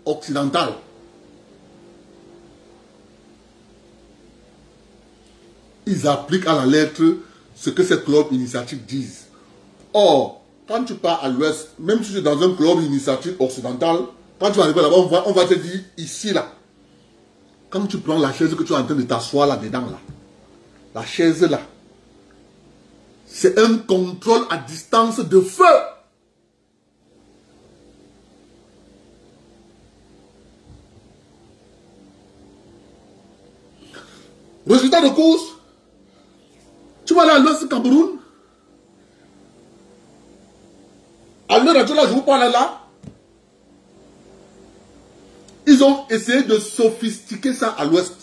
occidentales. Ils appliquent à la lettre ce que ces clubs initiatiques disent. Or, quand tu pars à l'ouest, même si tu es dans un club initiatique occidental, quand tu vas arriver là-bas, on va te dire ici, là. Quand tu prends la chaise que tu es en train de t'asseoir là-dedans, là, la chaise là, c'est un contrôle à distance de feu. Résultat de course, tu vas aller à l'ouest du Cameroun, à l'heure actuelle, là, je vous parle là, ils ont essayé de sophistiquer ça à l'ouest.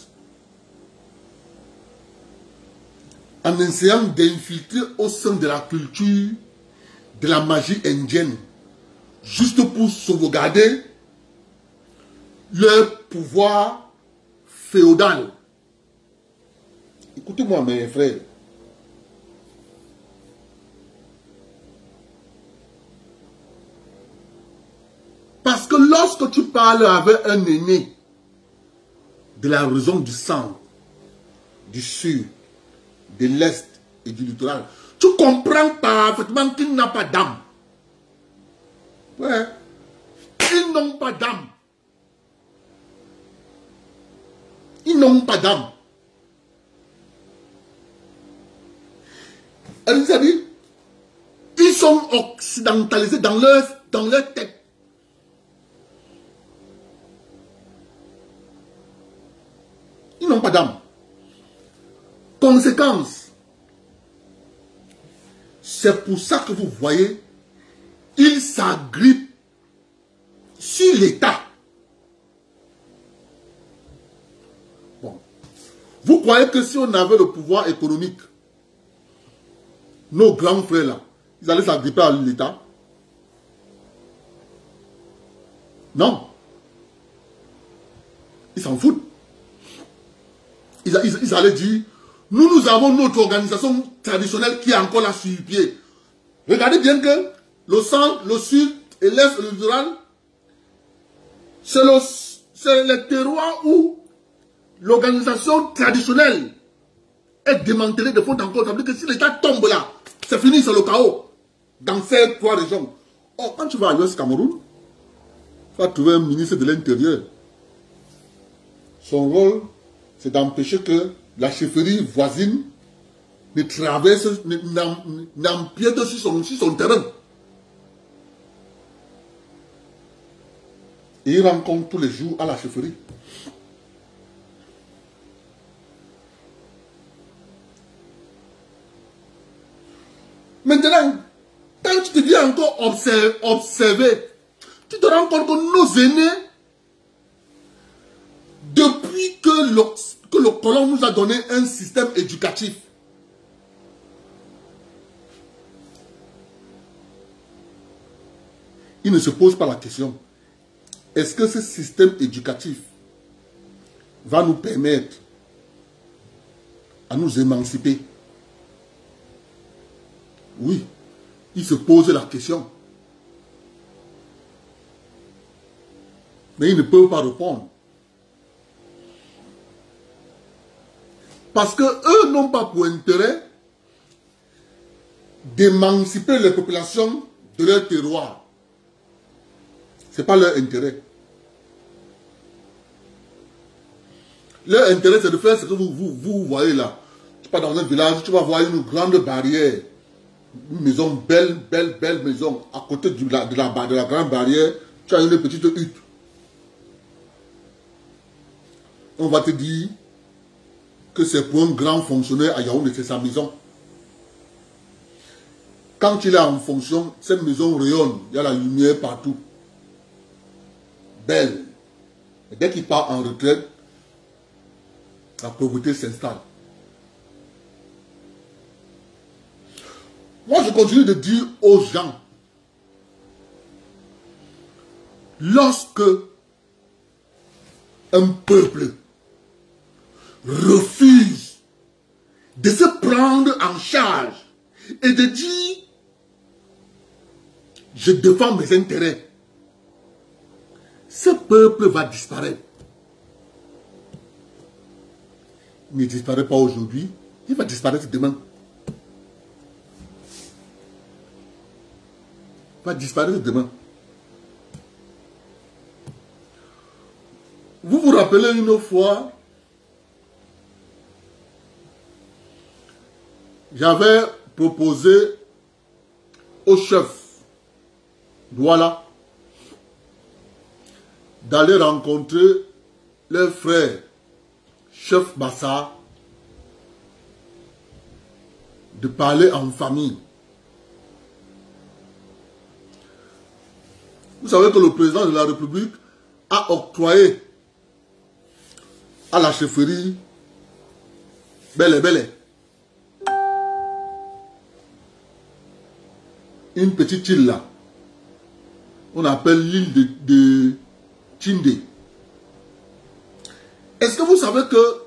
En essayant d'infiltrer au sein de la culture de la magie indienne. Juste pour sauvegarder leur pouvoir féodal. Écoutez-moi mes frères. Parce que lorsque tu parles avec un aîné de la raison du centre, du sud, de l'est et du littoral, tu comprends parfaitement qu'il n'a pas d'âme. Ouais. Ils n'ont pas d'âme. Ils n'ont pas d'âme. C'est-à-dire, ils sont occidentalisés dans leur tête. Ils n'ont pas d'âme. Conséquence, c'est pour ça que vous voyez, ils s'agrippent sur l'État. Bon. Vous croyez que si on avait le pouvoir économique, nos grands frères là, ils allaient s'agripper à l'État? Non. Ils s'en foutent. Ils allaient dire, nous avons notre organisation traditionnelle qui est encore là sur pied. Regardez bien que le centre, le sud et l'est et le littoral, c'est le terroir où l'organisation traditionnelle est démantelée de fond en comble. Ça veut dire que si l'État tombe là, c'est fini, c'est le chaos dans ces trois régions. Or, quand tu vas à l'ouest Cameroun, tu vas trouver un ministre de l'Intérieur. Son rôle, c'est d'empêcher que la chefferie voisine ne traverse, n'empiète sur son terrain. Et il rencontre tous les jours à la chefferie. Maintenant, encore observer, tu te rends compte que nos aînés, depuis que le colon nous a donné un système éducatif, ils ne se posent pas la question, est-ce que ce système éducatif va nous permettre à nous émanciper? Oui, ils se posent la question. Mais ils ne peuvent pas répondre. Parce que eux n'ont pas pour intérêt d'émanciper les populations de leur terroir. Ce n'est pas leur intérêt. Leur intérêt, c'est de faire ce que vous voyez là. Tu pars dans un village, tu vas voir une grande barrière. Une maison, belle maison. À côté de la grande barrière, tu as une petite hutte. On va te dire que c'est pour un grand fonctionnaire à Yaoundé, c'est sa maison. Quand il est en fonction, cette maison rayonne. Il y a la lumière partout. Belle. Et dès qu'il part en retraite, la pauvreté s'installe. Moi, je continue de dire aux gens, lorsque un peuple refuse de se prendre en charge et de dire je défends mes intérêts, ce peuple va disparaître. Il ne disparaît pas aujourd'hui, il va disparaître demain. Il va disparaître demain. Vous vous rappelez une fois, j'avais proposé au chef Douala d'aller rencontrer leur frère chef Bassa, de parler en famille. Vous savez que le président de la République a octroyé à la chefferie Belle une petite île là. On appelle l'île de Tindé. Est-ce que vous savez que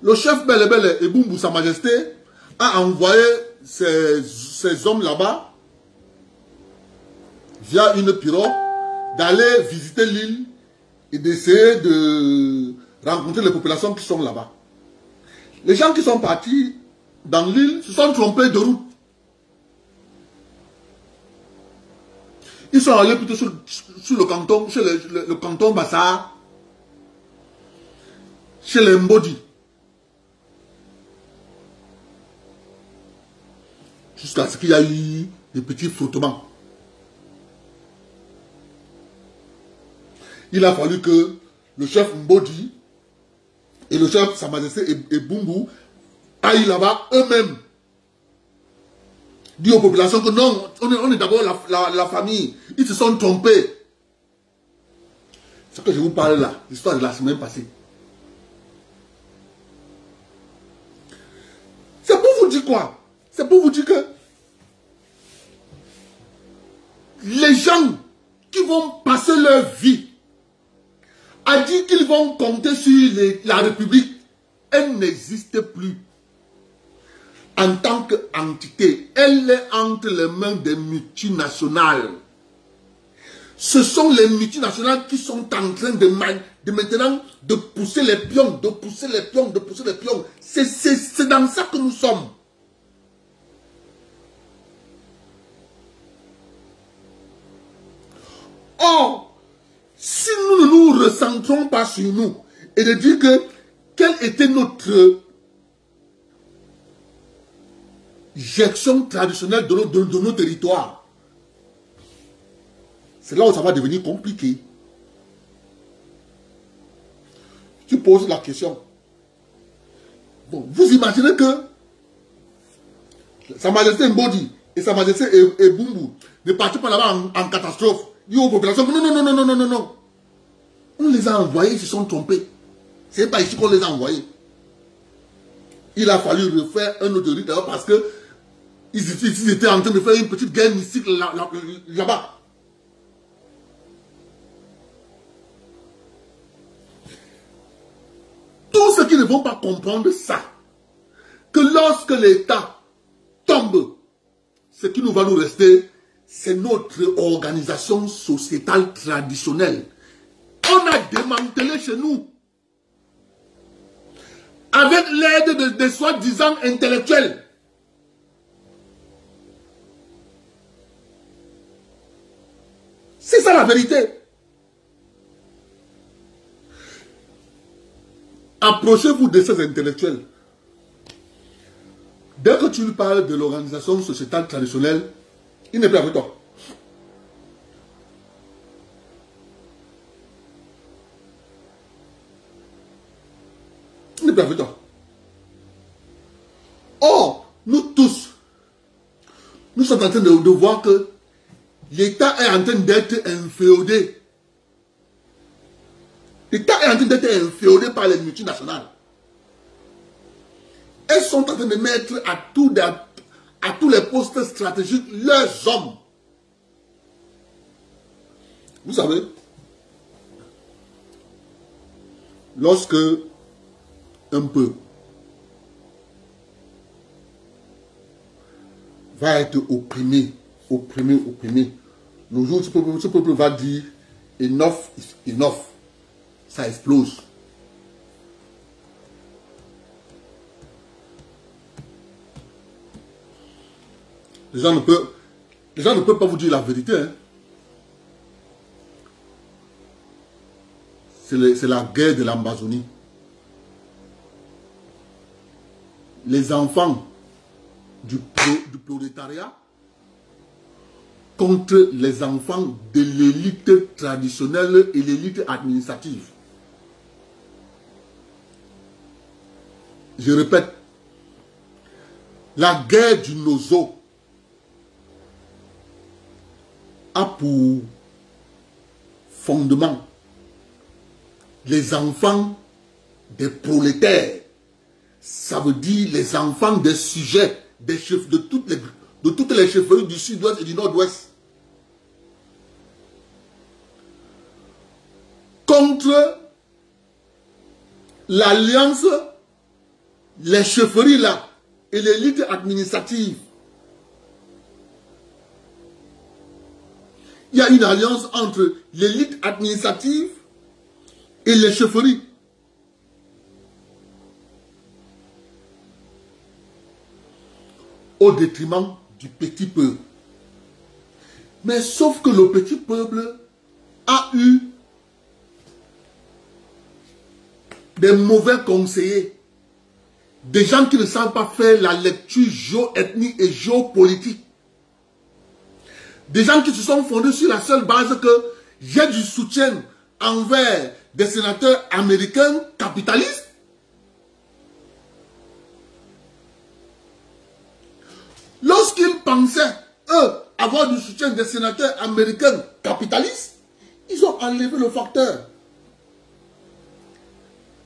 le chef Belle et Boumbu, Sa Majesté, a envoyé ces hommes là-bas, via une pirogue, d'aller visiter l'île et d'essayer de rencontrer les populations qui sont là-bas. Les gens qui sont partis dans l'île se sont trompés de route. Ils sont allés plutôt sur le canton, chez le canton Bassa, chez les Mbodi. Jusqu'à ce qu'il y ait eu des petits frottements. Il a fallu que le chef Mbodi et le chef Sa Majesté et Boumbu aillent là-bas eux-mêmes. Dire aux populations que non, on est d'abord la famille. Ils se sont trompés. Ce que je vous parle là, l'histoire de la semaine passée. C'est pour vous dire quoi? C'est pour vous dire que les gens qui vont passer leur vie à dire qu'ils vont compter sur la République, elle n'existe plus. En tant qu'entité, elle est entre les mains des multinationales. Ce sont les multinationales qui sont en train de maintenant de pousser les pions, de pousser les pions. C'est dans ça que nous sommes. Or, si nous ne nous recentrons pas sur nous et de dire que quelle était notre gestion traditionnelle de nos territoires, c'est là où ça va devenir compliqué. Tu poses la question. Bon, vous imaginez que Sa Majesté Mbodi et Sa Majesté et Bumbu ne partent pas là-bas en catastrophe, dit aux populations, non. On les a envoyés, ils se sont trompés. Ce n'est pas ici qu'on les a envoyés. Il a fallu refaire un autre rite parce que ils étaient en train de faire une petite guerre mystique là-bas. Tous ceux qui ne vont pas comprendre ça, que lorsque l'État tombe, ce qui nous va nous rester, c'est notre organisation sociétale traditionnelle. On a démantelé chez nous, avec l'aide de soi-disant intellectuels. C'est ça la vérité. Approchez-vous de ces intellectuels. Dès que tu lui parles de l'organisation sociétale traditionnelle, il n'est plus avec toi. Il n'est plus avec toi. Or, nous tous, nous sommes en train de voir que l'État est en train d'être inféodé. L'État est en train d'être inféodé par les multinationales. Elles sont en train de mettre à tous les postes stratégiques leurs hommes. Vous savez, lorsque un peuple va être opprimé, le jour où ce peuple va dire enough is enough, ça explose. Les gens ne peuvent pas vous dire la vérité. Hein. C'est la guerre de l'Amazonie. Les enfants du prolétariat contre les enfants de l'élite traditionnelle et l'élite administrative. Je répète, la guerre du Nozo a pour fondement les enfants des prolétaires. Ça veut dire les enfants des sujets, des chefs de toutes les chefferies du sud-ouest et du nord-ouest. Contre l'alliance, les chefferies là, et l'élite administrative. Il y a une alliance entre l'élite administrative et les chefferies. Au détriment du petit peuple. Mais sauf que le petit peuple a eu des mauvais conseillers, des gens qui ne savent pas faire la lecture géoethnique et géopolitique, des gens qui se sont fondés sur la seule base que j'ai du soutien envers des sénateurs américains capitalistes. Lorsqu'ils pensaient, eux, avoir du soutien des sénateurs américains capitalistes, ils ont enlevé le facteur.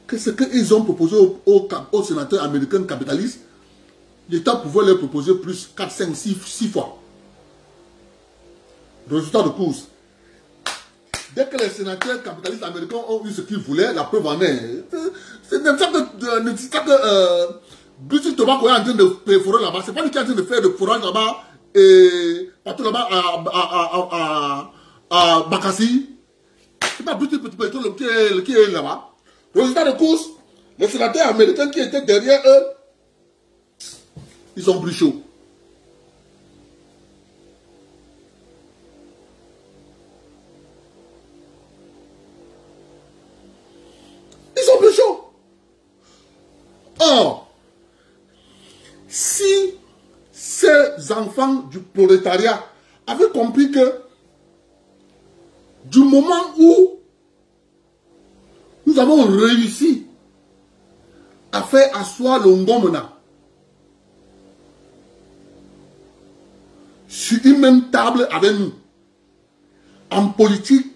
Que ce qu'ils ont proposé aux sénateurs américains capitalistes, l'État pouvait leur proposer plus 4, 5, 6 fois. Résultat de course. Dès que les sénateurs capitalistes américains ont eu ce qu'ils voulaient, la preuve en est. C'est ça que Brigitte Tobacco est en train de perforer là-bas. C'est pas lui qui est en train de faire de forage là-bas et partout là-bas à Bakassi. C'est pas Brigitte Tobacco qui est là-bas. Résultat de course, les sénateurs américains qui étaient derrière eux, ils ont pris chaud. Ils ont pris chaud. Or, si ces enfants du prolétariat avaient compris que du moment où nous avons réussi à faire asseoir le Ngomona, une même table avec nous. En politique,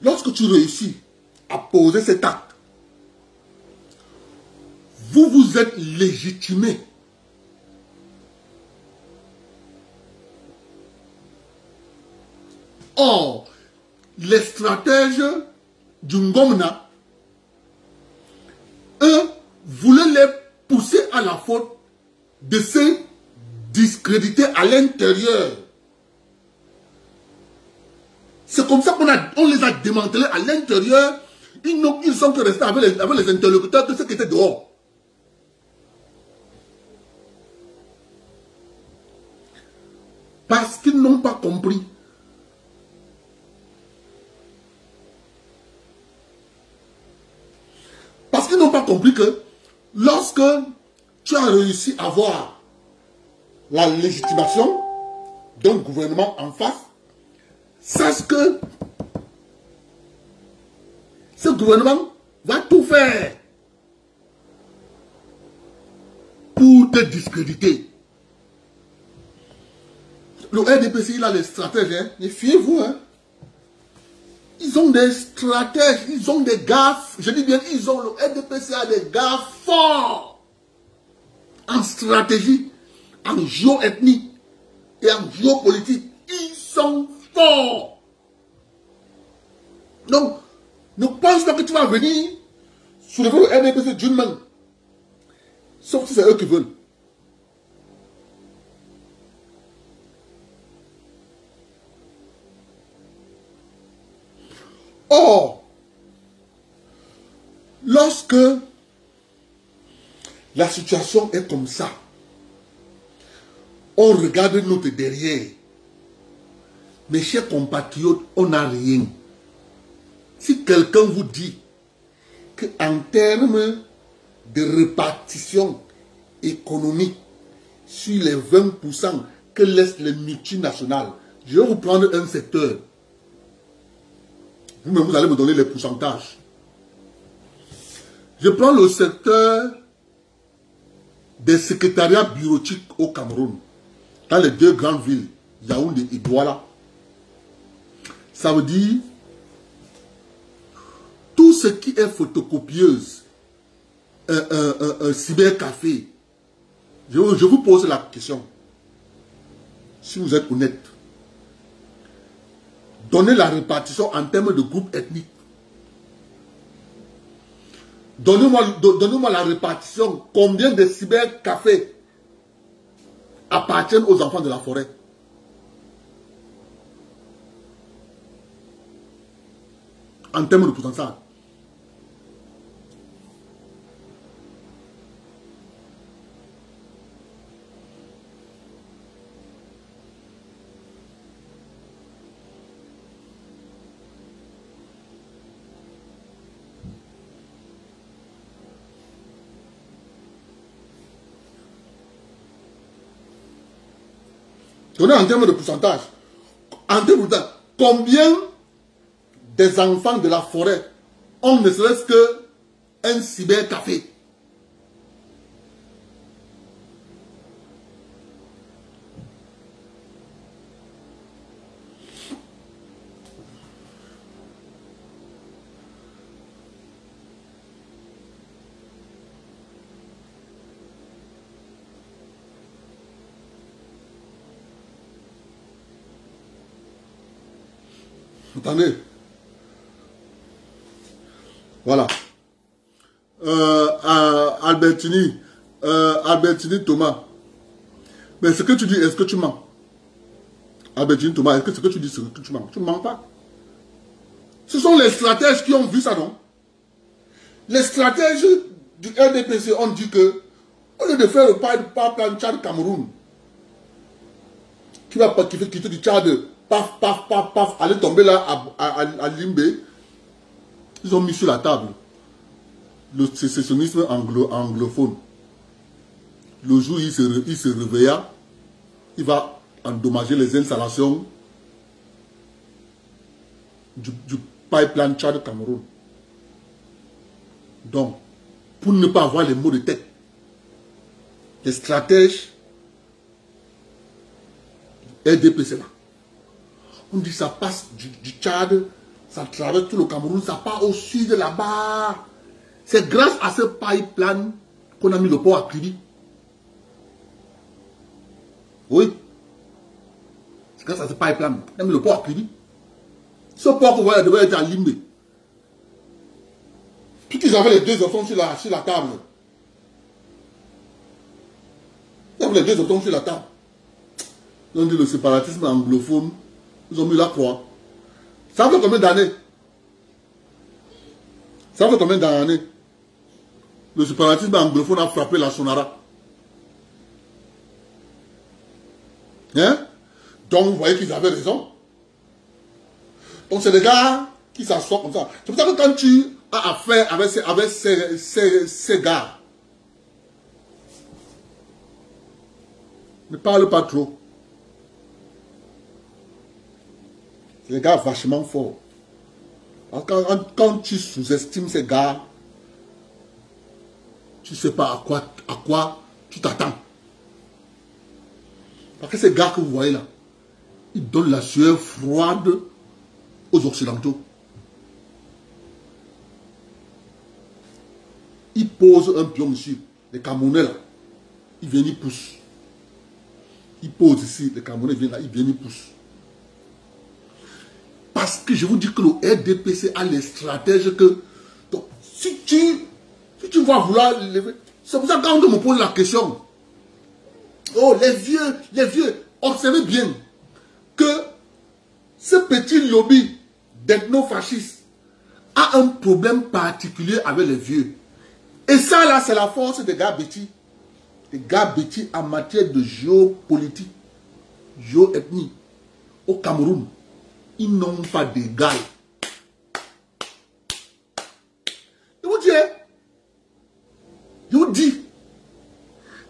lorsque tu réussis à poser cet acte, vous vous êtes légitimé. Or, les stratèges du Ngomna, eux, voulaient les pousser à la faute de se discréditer à l'intérieur. C'est comme ça qu'on les a démantelés à l'intérieur. Ils sont que restés avec les interlocuteurs de ceux qui étaient dehors. Parce qu'ils n'ont pas compris. Parce qu'ils n'ont pas compris que lorsque tu as réussi à avoir la légitimation d'un gouvernement en face, sache que ce gouvernement va tout faire pour te discréditer. Le RDPC, il a les stratèges, hein. Méfiez-vous, hein. Ils ont des stratèges, ils ont des gars, je dis bien, le RDPC a des gars forts en stratégie, en géoethnie et en géopolitique. Ils sont forts. Donc, ne pense pas que tu vas venir soulever le RDPC d'une main. Sauf si c'est eux qui veulent. Or, lorsque la situation est comme ça, on regarde notre derrière. Mes chers compatriotes, on n'a rien. Si quelqu'un vous dit qu'en termes de répartition économique sur les 20% que laissent les multinationales, je vais vous prendre un secteur. Vous-même, vous allez me donner les pourcentages. Je prends le secteur des secrétariats bureautiques au Cameroun, dans les deux grandes villes, Yaoundé et Douala. Ça veut dire tout ce qui est photocopieuse, un cybercafé. Je vous pose la question. Si vous êtes honnête, donnez la répartition en termes de groupe ethnique. Donnez-moi la répartition. Combien de cybercafés appartiennent aux enfants de la forêt? En termes de pourcentage. Donnez en termes de pourcentage. En termes de pourcentage, combien des enfants de la forêt ont ne serait-ce qu'un cybercafé? Attendez. Voilà. Albertini Thomas. Mais ce que tu dis, est-ce que tu mens? Albertini Thomas, est-ce que ce que tu dis, c'est que tu mens? Tu ne mens pas. Ce sont les stratèges qui ont vu ça, non? Les stratèges du RDPC ont dit que, au lieu de faire le pipeline Tchad-Cameroun, qui fait quitter du Tchad, paf, paf, paf, paf, aller tomber là à Limbé, ils ont mis sur la table le sécessionnisme anglophone. Le jour où il se réveilla, il va endommager les installations du pipeline Tchad-Cameroun. Donc, pour ne pas avoir les mots de tête, les stratèges RDPC là On dit ça passe du Tchad, ça traverse tout le Cameroun, ça part au sud là-bas. C'est grâce à ce pipeline qu'on a mis le port à Kribi. Oui. C'est grâce à ce pipeline qu'on a mis le port à Kribi. Ce port que vous voyez devait être à Limbe. Puis qu'ils avaient les deux options sur la table. Ils avaient les deux options sur la table. Ils ont dit le séparatisme anglophone. Ils ont mis la croix. Ça fait combien d'années? Ça fait combien d'années? Le séparatisme anglophone a frappé la Sonara. Hein? Donc vous voyez qu'ils avaient raison. Donc c'est des gars qui s'assoient comme ça. C'est pour ça que quand tu as affaire avec ces gars, ne parle pas trop. C'est des gars vachement forts. Quand tu sous-estimes ces gars, tu ne sais pas à quoi tu t'attends. Parce que ces gars que vous voyez là, ils donnent la sueur froide aux Occidentaux. Ils posent un pion ici. Les Camerounais là, ils viennent, ils poussent. Ils posent ici, les Camerounais viennent là, ils viennent, ils poussent. Parce que je vous dis que le RDPC a les stratèges que... Donc, si tu vas vouloir lever... C'est pour ça que quand on me pose la question, oh, les vieux, observez bien que ce petit lobby d'ethno-fascistes a un problème particulier avec les vieux. Et ça là, c'est la force des gars bêtis. Des gars bêtis en matière de géopolitique, géoethnie. Au Cameroun, ils n'ont pas d'égal. Je vous dis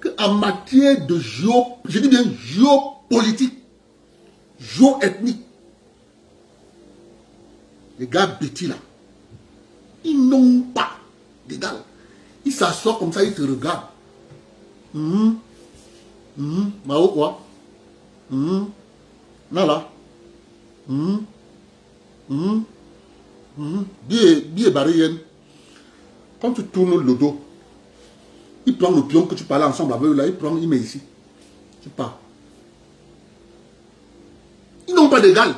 qu'en matière de je dis bien géopolitique, géoethnique, les gars bêtis là, ils n'ont pas d'égal. Ils s'assoient comme ça, ils te regardent. Mao quoi? Là. Billet barrière. Quand tu tournes le dos, il prend le pion que tu parlais ensemble avec eux là, il met ici. Tu pars. Ils n'ont pas d'égal.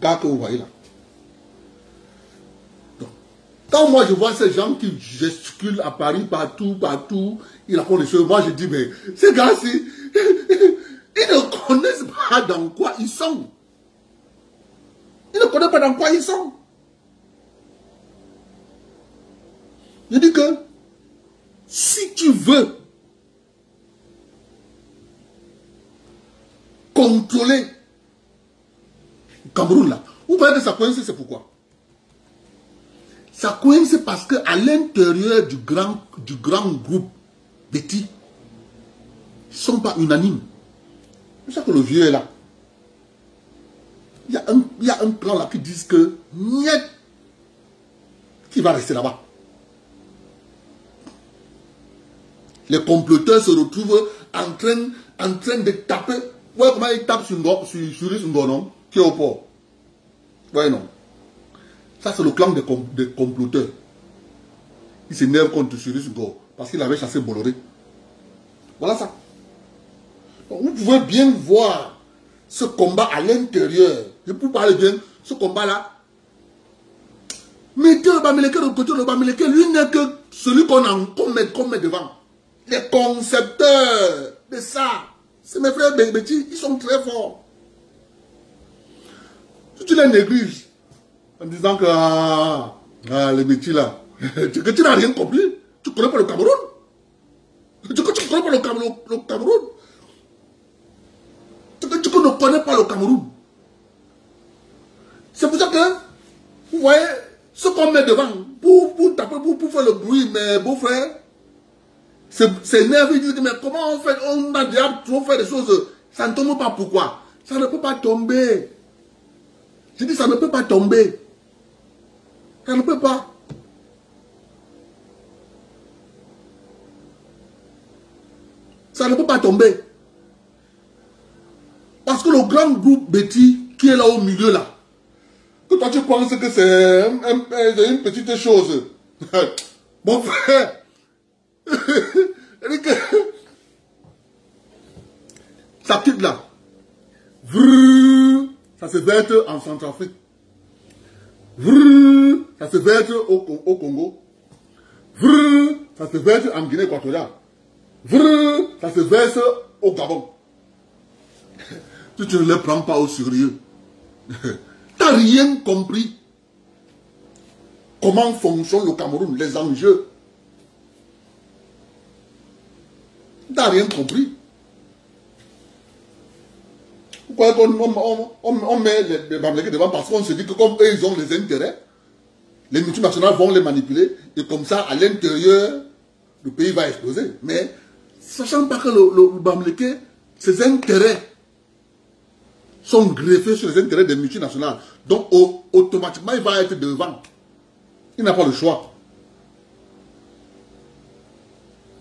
Gars que vous voyez là. Donc, quand moi je vois ces gens qui gesticulent à Paris, partout, ils racontent les choses, moi je dis, mais ces gars-ci, ils ne connaissent pas dans quoi ils sont. Ils ne connaissent pas dans quoi ils sont. Je dis que si tu veux contrôler le Cameroun là, vous voyez que ça coince, c'est pourquoi? Ça coince parce qu'à l'intérieur du grand groupe Betty, ils ne sont pas unanimes. C'est ça que le vieux est là. Il y a un plan là qui dit que niet qui va rester là-bas. Les comploteurs se retrouvent en train de taper. Vous voyez comment ils tapent sur non, qui est au port. Vous voyez non. Ça c'est le clan des comploteurs. Ils s'énervent contre Cyrus Ngo parce qu'il avait chassé Bolloré. Voilà ça. Donc, vous pouvez bien voir ce combat à l'intérieur. Je peux parler bien, ce combat-là. Mettez le Bamileke de côté, le Bamileke, lui n'est que celui qu'on met devant. Les concepteurs de ça, c'est mes frères Béti, ils sont très forts. Si tu les négliges, en disant que les Béti là, que tu n'as rien compris, tu ne connais pas le Cameroun. Tu ne connais pas le Cameroun. Tu ne connais pas le Cameroun. C'est pour ça que, vous voyez, ce qu'on met devant, pour taper, pour faire le bruit, mes beaux-frères, c'est nerveux, ils disent, mais comment on fait, on a déjà trop fait des choses, ça ne tombe pas, pourquoi? Ça ne peut pas tomber. Je dis, ça ne peut pas tomber. Ça ne peut pas. Ça ne peut pas tomber. Parce que le grand groupe Betty qui est là au milieu là, que toi tu penses que c'est une petite chose. Mon frère, ça quitte là. Ça se verse en Centrafrique. Ça se verse au Congo. Ça se verse en Guinée équatoriale. Ça se verse au Gabon. Si tu ne les prends pas au sérieux, tu n'as rien compris. Comment fonctionne le Cameroun, les enjeux. Tu n'as rien compris. Pourquoi on met les Bamileke devant? Parce qu'on se dit que comme eux, ils ont les intérêts, les multinationales vont les manipuler et comme ça, à l'intérieur, le pays va exploser. Mais, sachant pas que le Bamileke, ses intérêts sont greffés sur les intérêts des multinationales. Donc, automatiquement, il va être devant. Il n'a pas le choix.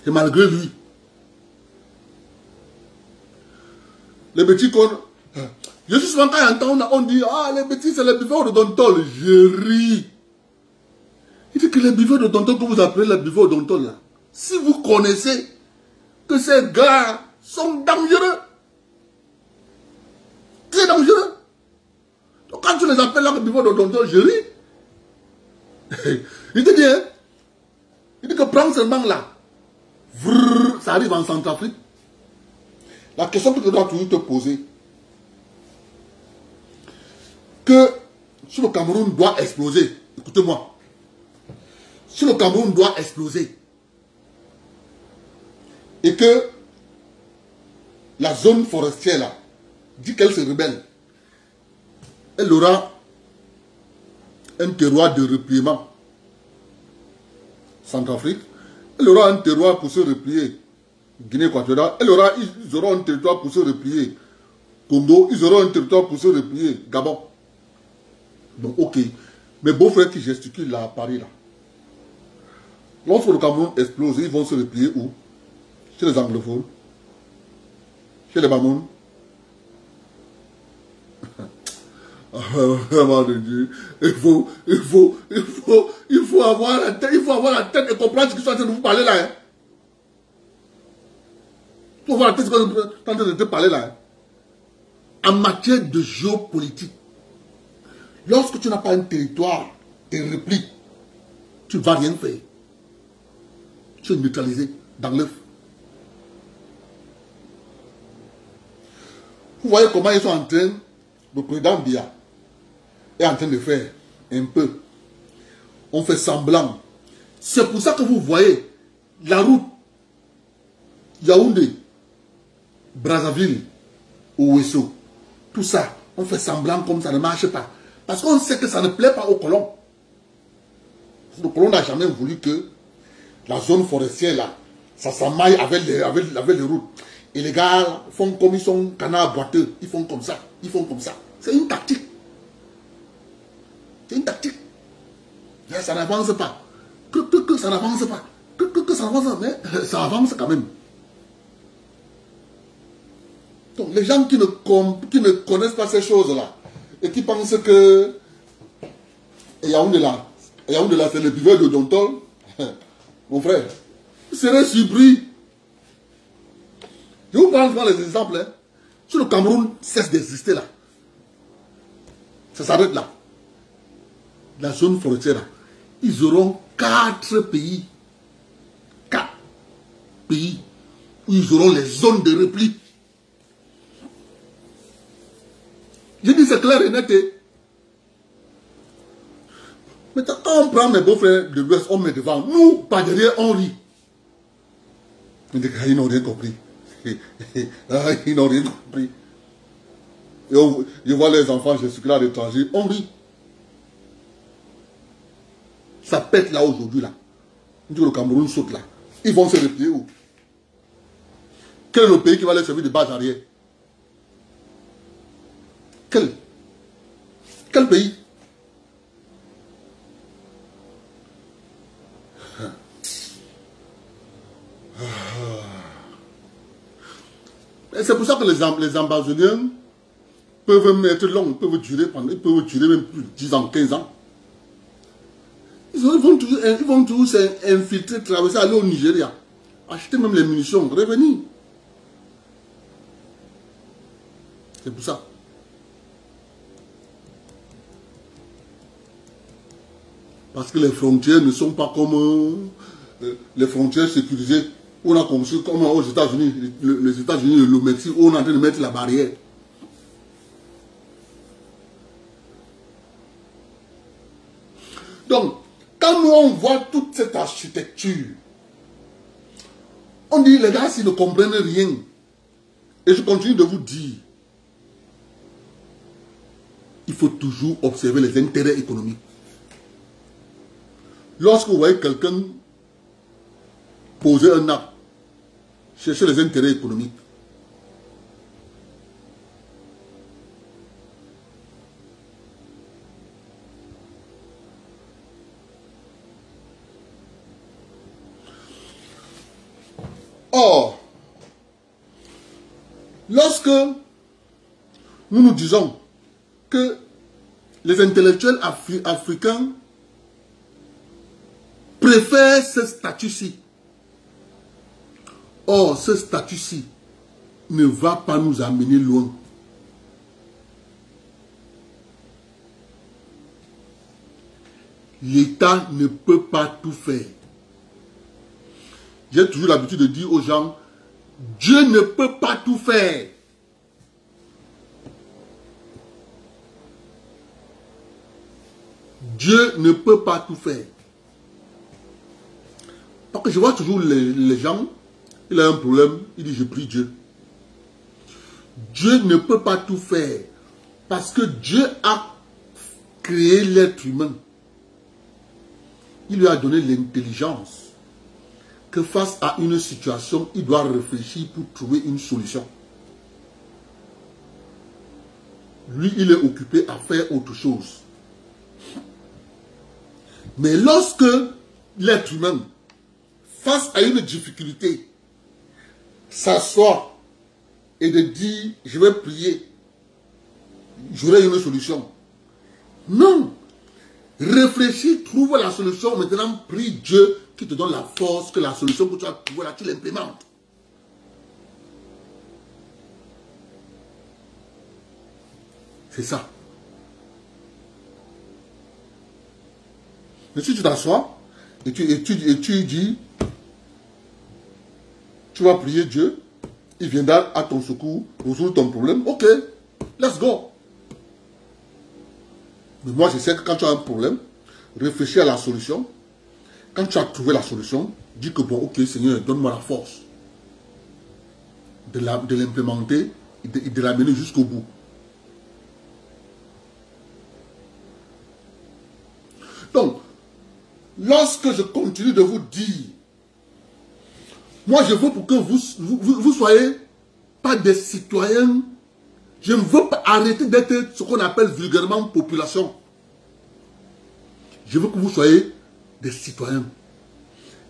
C'est malgré lui. Les petits qu'on... Je suis souvent quand j'entends, on dit, ah, les petits, c'est les buveurs de Dontol. Je ris. Il dit que les buveurs de Dontol, que vous appelez les buveurs de Dontol, là, si vous connaissez que ces gars sont dangereux, très dangereux. Donc quand tu les appelles là, les buveurs de Dontol, je ris. Il te dit, hein, il dit que prends seulement là, ça arrive en Centrafrique. La question que tu dois toujours te poser, que si le Cameroun doit exploser, écoutez-moi, si le Cameroun doit exploser, et que la zone forestière là, dit qu'elle se rebelle, elle aura un terroir de repliement. Centrafrique, elle aura un terroir pour se replier. Guinée équatoriale, ils auront un territoire pour se replier. Congo, ils auront un territoire pour se replier. Gabon. Donc, ok. Mes beaux-frères qui gesticulent là à Paris, là. Lorsque le Cameroun explose, ils vont se replier où? Chez les anglophones? Chez les Bamouns? Vraiment de Dieu. Il faut avoir la tête et comprendre ce qu'ils sont en train de vous parler là. Hein. Il faut avoir la tête et comprendre ce qu'ils sont en train de te parler là. Hein. En matière de géopolitique, lorsque tu n'as pas un territoire et réplique, tu ne vas rien faire. Tu es neutralisé dans l'œuf. Vous voyez comment ils sont en train, le président Biya est en train de faire un peu. On fait semblant. C'est pour ça que vous voyez la route Yaoundé, Brazzaville, Ouesso, tout ça, on fait semblant comme ça ne marche pas. Parce qu'on sait que ça ne plaît pas aux colons. Le colon n'a jamais voulu que la zone forestière là, ça s'amaille avec les routes. Et les gars font comme ils sont canards boiteux. Ils font comme ça. Ils font comme ça. C'est une tactique. C'est une tactique. Mais ça n'avance pas. Que ça n'avance pas. Que ça avance, mais ça avance quand même. Donc les gens qui ne connaissent pas ces choses-là et qui pensent que Yaoundé là, c'est le buveur de Dontol, mon frère, vous serez surpris. Je vous prends les exemples. Hein. Si le Cameroun cesse d'exister là, ça s'arrête là. La zone forestière là, ils auront 4 pays. 4 pays où ils auront les zones de repli. Je dis c'est clair et net. Mais quand on prend mes beaux-frères de l'Ouest, on met devant. Nous, pas derrière, on rit. Mais les gars, ils n'ont rien compris. Ils n'ont rien compris. Et je vois les enfants gesticuler à l'étranger, on rit. Ça pète là aujourd'hui là. Le Cameroun saute là. Ils vont se replier où? Quel est le pays qui va les servir de base arrière? Quel pays? C'est pour ça que les ambassadeurs peuvent même être longs, ils peuvent durer même plus de 10 ans, 15 ans. Ils vont toujours s'infiltrer, traverser, aller au Nigeria, acheter même les munitions, revenir. C'est pour ça. Parce que les frontières ne sont pas comme les frontières sécurisées. On a construit comme aux États-Unis, les États-Unis et le Mexique, où on est en train de mettre la barrière. Donc, quand nous on voit toute cette architecture, on dit les gars, s'ils ne comprennent rien, et je continue de vous dire, il faut toujours observer les intérêts économiques. Lorsque vous voyez quelqu'un poser un acte, chercher les intérêts économiques. Or, lorsque nous disons que les intellectuels africains préfèrent ce statut-ci, or ce statut-ci ne va pas nous amener loin. L'État ne peut pas tout faire. J'ai toujours l'habitude de dire aux gens, Dieu ne peut pas tout faire. Dieu ne peut pas tout faire. Parce que je vois toujours les gens, il a un problème, il dit je prie Dieu. Dieu ne peut pas tout faire. Parce que Dieu a créé l'être humain. Il lui a donné l'intelligence. Que face à une situation, il doit réfléchir pour trouver une solution. Lui, il est occupé à faire autre chose. Mais lorsque l'être humain, face à une difficulté, s'assoit et de dire, je vais prier, j'aurai une solution. Non. Réfléchis, trouve la solution, maintenant prie Dieu qui te donne la force, que la solution que tu as trouvée là, tu l'implémentes. C'est ça. Mais si tu t'assois et tu dis, tu vas prier Dieu, il viendra à ton secours, résoudre ton problème, ok, let's go. Mais moi je sais que quand tu as un problème, réfléchis à la solution. Quand tu as trouvé la solution, dis que bon, ok Seigneur, donne-moi la force de l'implémenter et de la mener jusqu'au bout. Donc, lorsque je continue de vous dire, moi je veux pour que vous soyez pas des citoyens, je ne veux pas arrêter d'être ce qu'on appelle vulgairement population. Je veux que vous soyez des citoyens.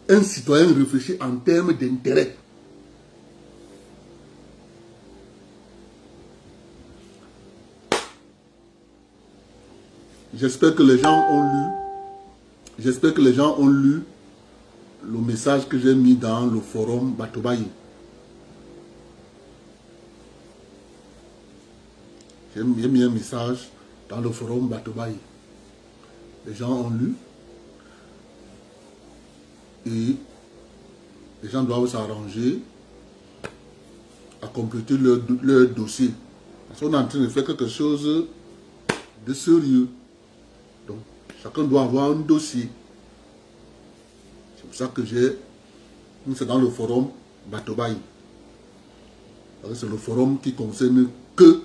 Un citoyen réfléchit en termes d'intérêt. J'espère que les gens ont lu. J'espère que les gens ont lu le message que j'ai mis dans le forum Batobaye. J'ai mis un message dans le forum Batobaye. Les gens ont lu. Et les gens doivent s'arranger à compléter leur dossier. Parce qu'on est en train de faire quelque chose de sérieux. Donc, chacun doit avoir un dossier. C'est pour ça que c'est dans le forum Batobaye. C'est le forum qui concerne que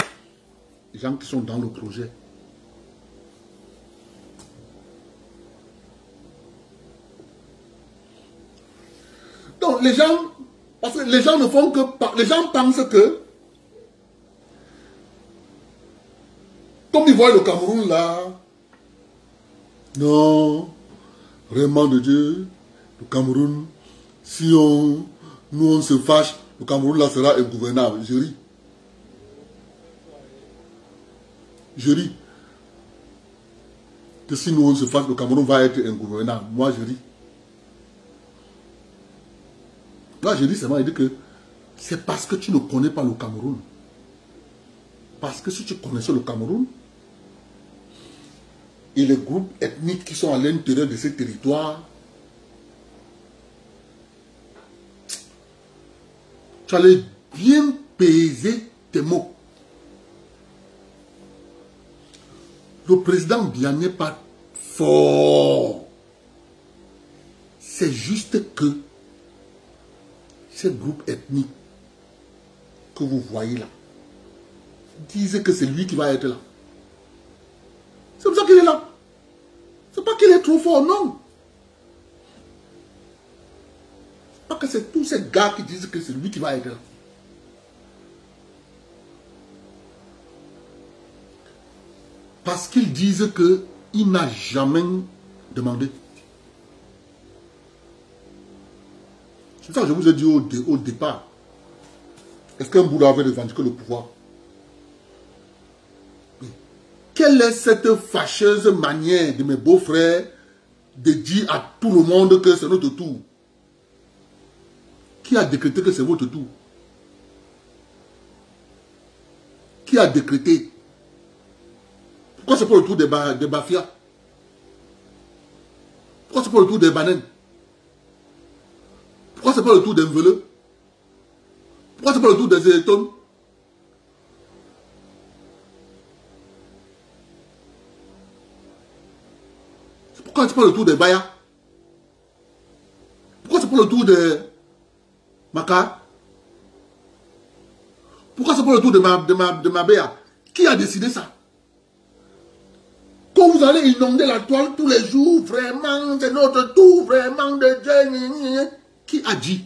les gens qui sont dans le projet. Donc les gens, parce que les gens ne font que, les gens pensent que, comme ils voient le Cameroun là, non, vraiment de Dieu, le Cameroun, si nous on se fâche, le Cameroun là sera ingouvernable. Je ris. Je ris. Que si nous on se fasse, le Cameroun va être ingouvernable. Moi, je ris. Moi, je dis seulement, il dit que c'est parce que tu ne connais pas le Cameroun. Parce que si tu connaissais le Cameroun, et les groupes ethniques qui sont à l'intérieur de ces territoires, tu allais bien peser tes mots. Le président Biya n'est pas fort. C'est juste que ces groupes ethniques que vous voyez là disent que c'est lui qui va être là. C'est pour ça qu'il est là. C'est pas qu'il est trop fort, non. Pas que c'est tous ces gars qui disent que c'est lui qui va être là. Parce qu'ils disent qu'il n'a jamais demandé. C'est ça que je vous ai dit au départ. Est-ce qu'un Boula avait revendiqué le pouvoir? Quelle est cette fâcheuse manière de mes beaux-frères de dire à tout le monde que c'est notre tour? Qui a décrété que c'est votre tour? Qui a décrété? Pourquoi c'est pas le tour des Bafia? Pourquoi c'est pas le tour des Banen? Pourquoi c'est pas le tour des Mveleux? Pourquoi c'est pas le tour des Étones? Pourquoi c'est pas le tour des Baya? Pourquoi c'est pas le tour des Maka? Pourquoi c'est pas le tour de Mabea? Qui a décidé ça? Quand vous allez inonder la toile tous les jours, vraiment, c'est notre tour, vraiment, de Dieu. Qui a dit?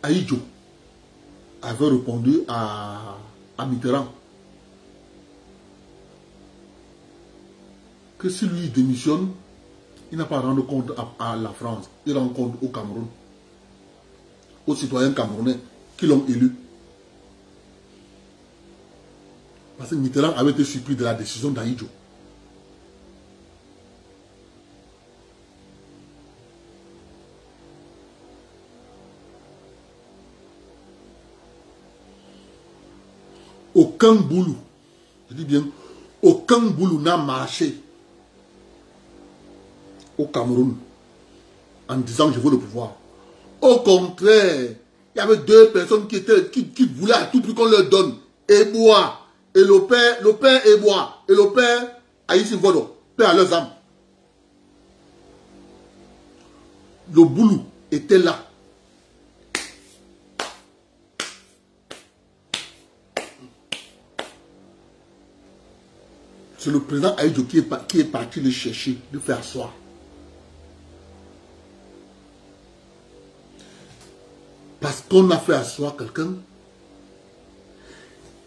Aïdjo avait répondu à Mitterrand que si lui démissionne, il n'a pas à rendre compte à la France, il rend compte au Cameroun, aux citoyens camerounais qui l'ont élu. Parce que Mitterrand avait été surpris de la décision d'Aïdjo. Aucun boulot, je dis bien, aucun boulot n'a marché au Cameroun en disant je veux le pouvoir. Au contraire, il y avait deux personnes qui voulaient à tout prix qu'on leur donne. Eboa et le père Eboa et le père Aïssi Vodo, père à leurs âmes. Le boulot était là. C'est le président Aïdjo qui est parti le chercher, le faire asseoir. Parce qu'on a fait asseoir quelqu'un.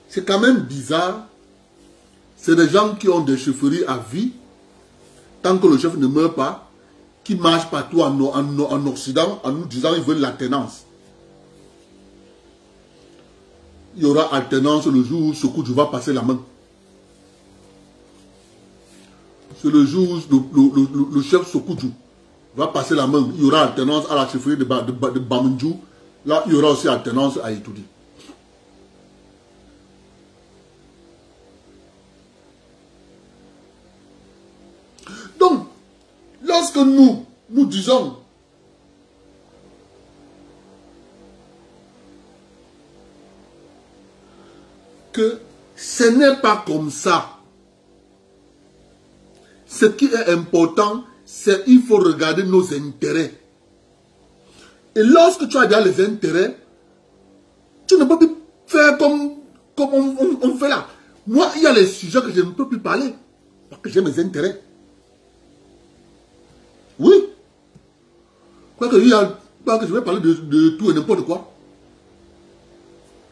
C'est quand même bizarre. C'est des gens qui ont des chefferies à vie. Tant que le chef ne meurt pas, qui marchent partout en Occident en nous disant qu'ils veulent l'alternance. Il y aura alternance le jour où Sokoudjou va passer la main. C'est le jour où le chef Sokoudjou va passer la main. Il y aura alternance à la chefferie de Bamindjou. Là, il y aura aussi alternance à Itoudi. Donc, lorsque nous disons que ce n'est pas comme ça, ce qui est important, c'est qu'il faut regarder nos intérêts. Et lorsque tu as déjà les intérêts, tu ne peux plus faire comme on fait là. Moi, il y a les sujets que je ne peux plus parler. Parce que j'ai mes intérêts. Oui. Quoi que je vais parler de tout et n'importe quoi.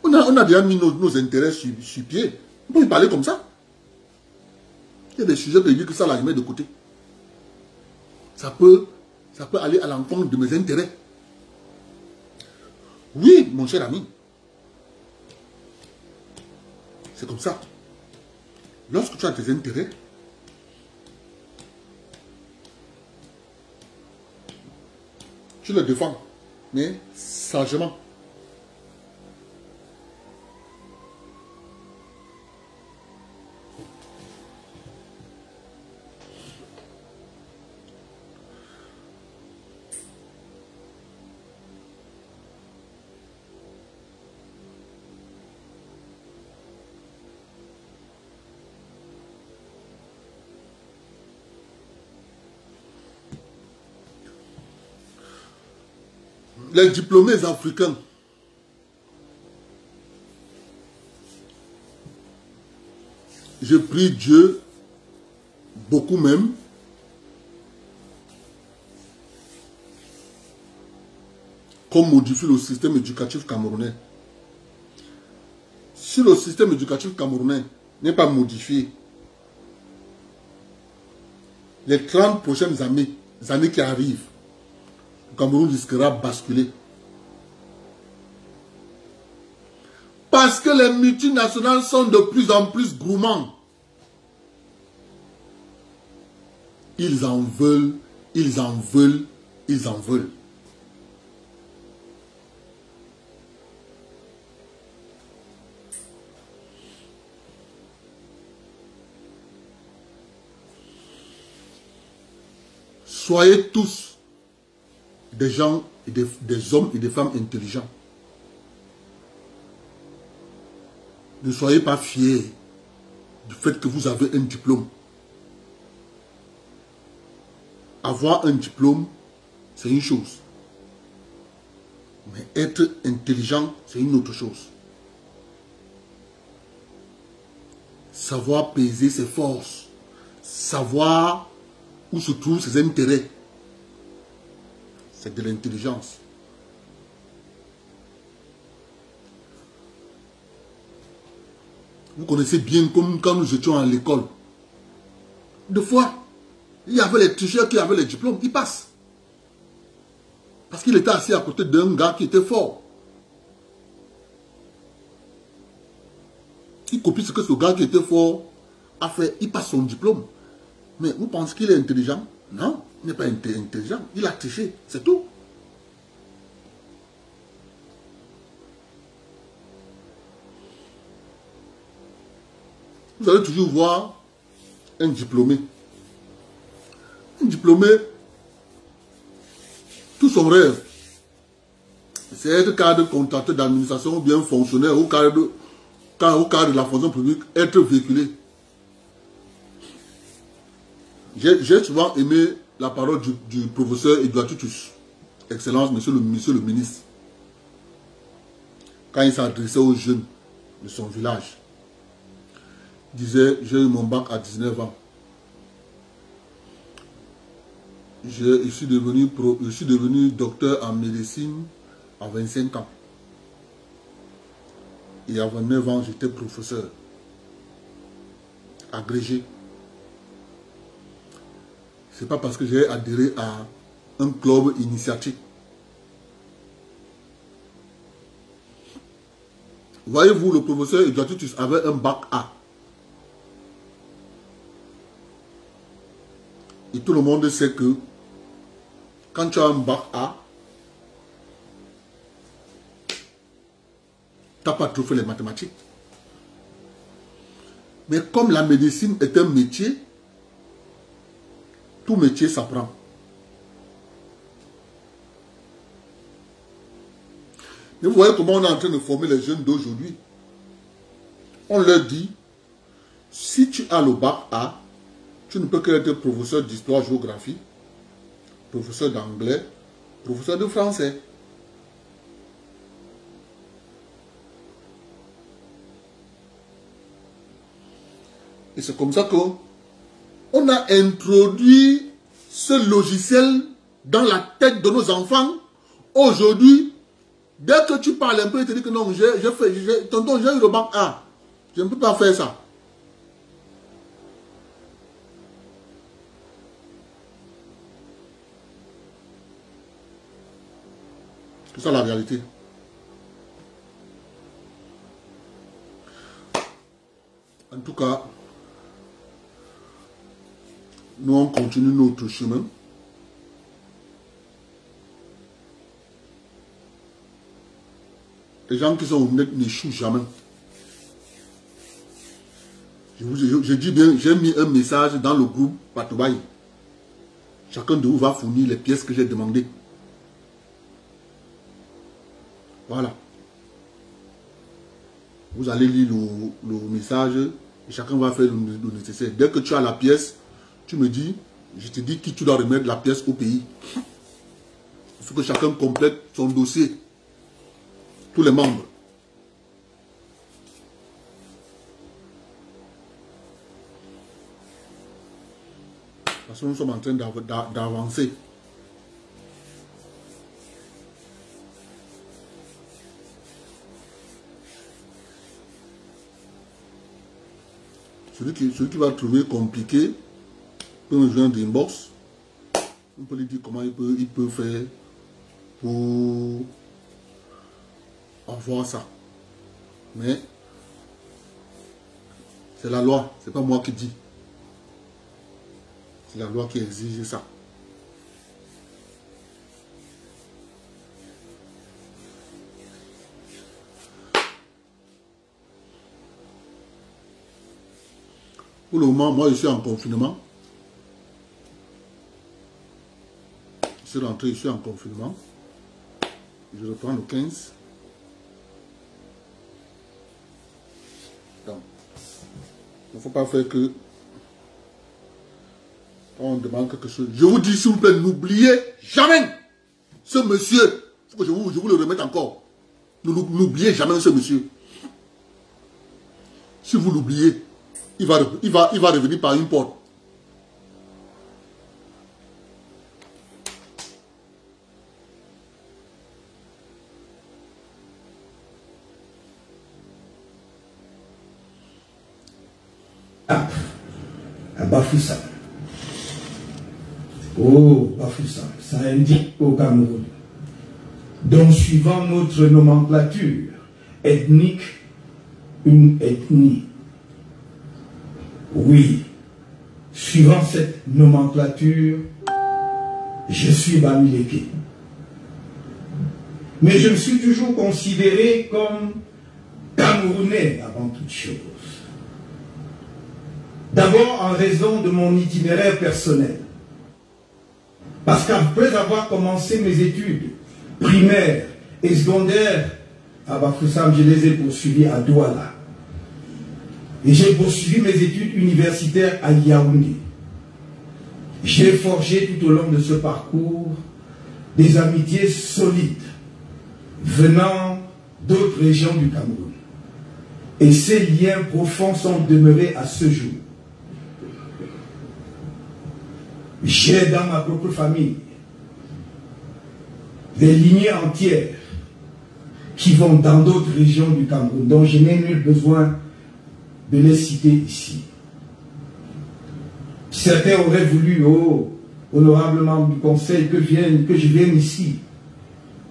On a déjà mis nos intérêts sur pied. On peut y parler comme ça. Il y a des sujets que je dis que ça, là, je mets de côté. Ça peut aller à l'encontre de mes intérêts. Oui, mon cher ami. comme ça. Lorsque tu as tes intérêts, tu le défends, mais sagement. Les diplômés africains, je prie Dieu, beaucoup même, qu'on modifie le système éducatif camerounais. Si le système éducatif camerounais n'est pas modifié, les 30 prochaines années qui arrivent, le Cameroun risquera de basculer. Parce que les multinationales sont de plus en plus gourmands. Ils en veulent, ils en veulent, ils en veulent. Soyez tous des gens, et des hommes et des femmes intelligents. Ne soyez pas fiers du fait que vous avez un diplôme. Avoir un diplôme, c'est une chose. Mais être intelligent, c'est une autre chose. Savoir peser ses forces. Savoir où se trouvent ses intérêts. C'est de l'intelligence. Vous connaissez bien comme quand nous étions à l'école. Deux fois, il y avait les tricheurs qui avaient les diplômes, ils passent. Parce qu'il était assis à côté d'un gars qui était fort. Il copie ce que ce gars qui était fort a fait, il passe son diplôme. Mais vous pensez qu'il est intelligent? Non, il n'est pas intelligent, il a triché, c'est tout. Vous allez toujours voir un diplômé. Un diplômé, tout son rêve, c'est être cadre contracteur d'administration ou bien fonctionnaire ou cadre de la fonction publique, être véhiculé. J'ai souvent aimé la parole du professeur Edouard Tutus, Excellence, monsieur le ministre, quand il s'adressait aux jeunes de son village. Il disait, j'ai eu mon bac à 19 ans. Je suis devenu docteur en médecine à 25 ans. Et à 29 ans, j'étais professeur, agrégé. Ce n'est pas parce que j'ai adhéré à un club initiatique. Voyez-vous, le professeur Edouard Tutus avait un bac A. Et tout le monde sait que quand tu as un bac A, tu n'as pas trop fait les mathématiques. Mais comme la médecine est un métier, tout métier s'apprend. Et vous voyez comment on est en train de former les jeunes d'aujourd'hui. On leur dit, si tu as le bac A, tu ne peux qu'être professeur d'histoire-géographie, professeur d'anglais, professeur de français. Et c'est comme ça qu'on a introduit ce logiciel dans la tête de nos enfants. Aujourd'hui, dès que tu parles un peu, ils te disent que non, tonton, j'ai eu le bac A. Je ne peux pas faire ça. C'est ça la réalité. Nous, on continue notre chemin. Les gens qui sont honnêtes n'échouent jamais. Je dis bien, j'ai mis un message dans le groupe Patoubaye. Chacun de vous va fournir les pièces que j'ai demandées. Voilà. Vous allez lire le message et chacun va faire le nécessaire. Dès que tu as la pièce, tu me dis, je te dis qui tu dois remettre la pièce au pays. Il faut que chacun complète son dossier. Tous les membres. Parce que nous sommes en train d'avancer. Celui qui va trouver compliqué peut me joindre inbox. On peut lui dire comment il peut faire pour avoir ça. Mais c'est la loi, c'est pas moi qui dis. C'est la loi qui exige ça. Pour le moment, moi je suis en confinement. Je suis rentré, je suis en confinement. Je reprends le 15. Donc, il ne faut pas faire que on demande quelque chose. Je vous dis s'il vous plaît, n'oubliez jamais ce monsieur. Il faut que je vous le remette encore. N'oubliez jamais ce monsieur. Si vous l'oubliez, il va revenir par une porte. À Bafoussam. Oh, Bafoussam, ça indique au Cameroun. Donc, suivant notre nomenclature ethnique, une ethnie. Oui, suivant cette nomenclature, je suis Bamileke. Mais je me suis toujours considéré comme Camerounais avant toute chose. D'abord en raison de mon itinéraire personnel. Parce qu'après avoir commencé mes études primaires et secondaires à Bafoussam, je les ai poursuivies à Douala. Et j'ai poursuivi mes études universitaires à Yaoundé. J'ai forgé tout au long de ce parcours des amitiés solides venant d'autres régions du Cameroun. Et ces liens profonds sont demeurés à ce jour. J'ai dans ma propre famille des lignées entières qui vont dans d'autres régions du Cameroun, dont je n'ai nul besoin de les citer ici. Certains auraient voulu, oh, honorable membre du conseil, que je vienne ici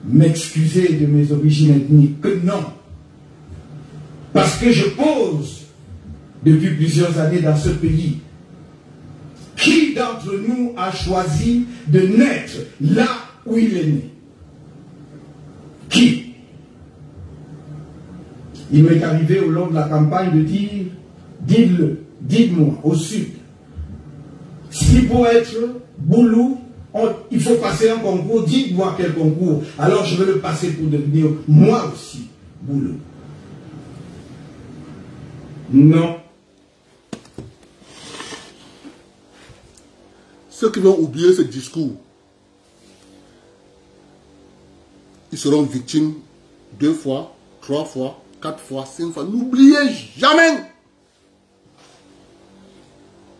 m'excuser de mes origines ethniques. Que non. Parce que je pose depuis plusieurs années dans ce pays. Qui d'entre nous a choisi de naître là où il est né? Qui? Il m'est arrivé au long de la campagne de dire, dites-le, dites-moi, au sud. Si pour être Boulou, il faut passer un concours, dites-moi quel concours. Alors je vais le passer pour devenir moi aussi Boulou. Non. Ceux qui vont oublier ce discours, ils seront victimes 2 fois, 3 fois, 4 fois, 5 fois. N'oubliez jamais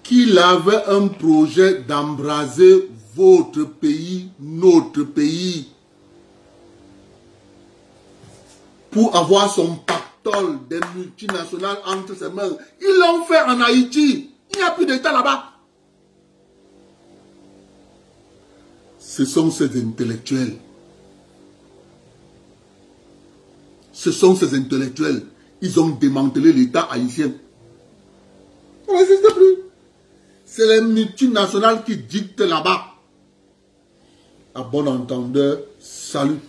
qu'il avait un projet d'embraser votre pays, notre pays, pour avoir son pactole des multinationales entre ses mains. Ils l'ont fait en Haïti. Il n'y a plus d'État là-bas. Ce sont ces intellectuels. Ce sont ces intellectuels. Ils ont démantelé l'État haïtien. Ça n'existe plus. C'est les multinationales qui dictent là-bas. À bon entendeur, salut.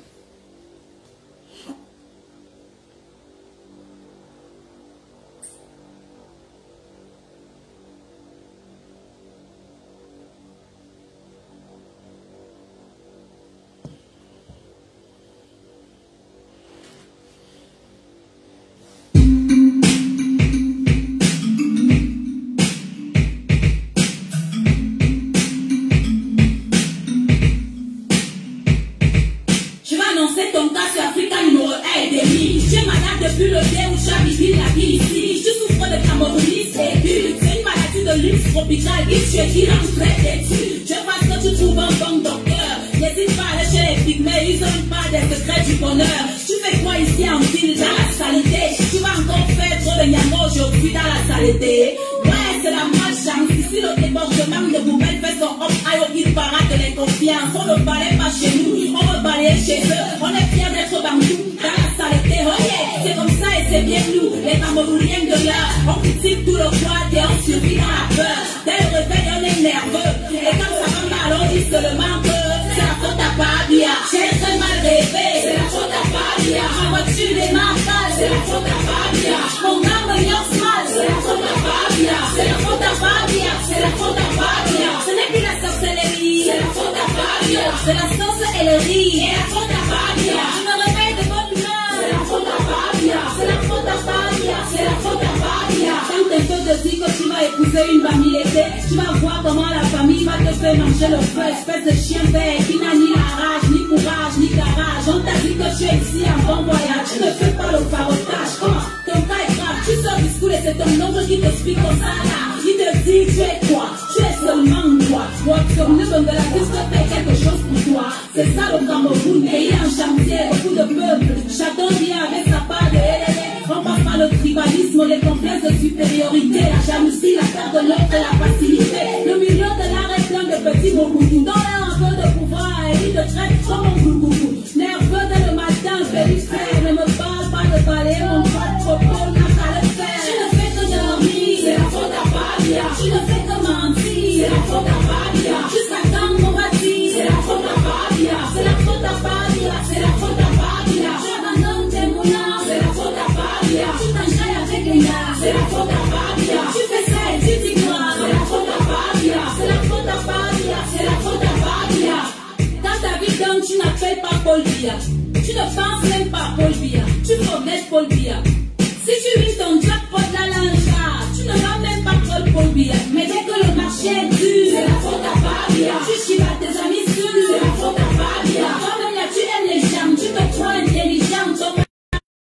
Ton cas sur Africa numéro 1 et demi. Tu es malade depuis le dé où tu as vécu la vie ici. Tu souffres de camorronisme aigu. C'est une maladie de luxe tropicale. Qui tu es qui rend très têtu. Je pense que tu trouves un bon docteur. N'hésite pas à aller chez les pygmées. Ils ont pas des secrets du bonheur. Tu fais quoi ici en ville dans la saleté? Tu vas encore faire trop de nyamo aujourd'hui dans la saleté. Ouais, c'est la malchance. Ici le débordement de poubelles fait son hop aïe il parade de l'inconfiance. On ne balaye pas chez nous, on veut balayer chez eux. On est fiers d'être bambou dans la saleté. Oh yeah, c'est comme ça et c'est bien nous, les Camerounais de l'heure. On critique tout le quad et on survit dans la peur. Dès le réveil on est nerveux. Et quand ça va mal on dit seulement que c'est la faute à Fabia. J'ai très mal rêvé, c'est la faute à Fabia. Ma voiture démarre mal, c'est la faute à Fabia. Mon gars me lance mal, c'est la faute à Fabia. C'est la faute à Fabia, c'est la faute à Fabia. Ce n'est plus la sorcellerie, c'est la faute à Fabia. C'est la sorcellerie, et la faute à Fabia. Je me réveille de bonne humeur, c'est la faute à Fabia. C'est la faute à Fabia, c'est la faute à Fabia. Quand un peu te dit que tu vas épouser une famille l'été, tu vas voir comment la famille va te faire manger le feu. Espèce de chien vert qui n'a ni la rage, ni courage, ni garage. On t'a dit que tu es ici en bon voyage. Tu ne fais pas le farotage. Comment ton cas est grave, tu sors du school et c'est ton oncle qui t'explique comme ça là. Il te dit tu es quoi? Tu es seulement toi. Sur le bon de la piste fait quelque chose pour toi. C'est ça le Cameroun, pays en chantier, beaucoup de peuples. Chacun vient avec sa part de LLA. On passe par le tribalisme, les complexes de supériorité, la jalousie, la perte de l'autre et la facilité. Le milieu de l'art est plein de petits boubous. Dans un peu de pouvoir et il te traite comme un boubou. Nerveux dès le matin, périphrère. Ne me parle pas de balayer mon pas de propos, n'a qu'à le faire. Tu ne fais que dormir, c'est la faute à Fabia. Tu ne fais que mentir, c'est la faute à Fabia. Jusqu'à quand on va dire, c'est la faute à Fabia. C'est la faute à Fabia, c'est la faute à Fabia. J'abandonne tes moulins, c'est la faute à Fabia. Tu t'enjailles avec les gars, c'est la faute à Fabia. Tu fais ça et tu t'y crois, c'est la faute à Fabia. C'est la faute à Fabia, c'est la faute à Fabia. Dans ta vie donc tu n'appelles pas Paul Biya. Tu ne penses même pas à Paul Biya. Tu promets Paul Biya. Si tu vis ton job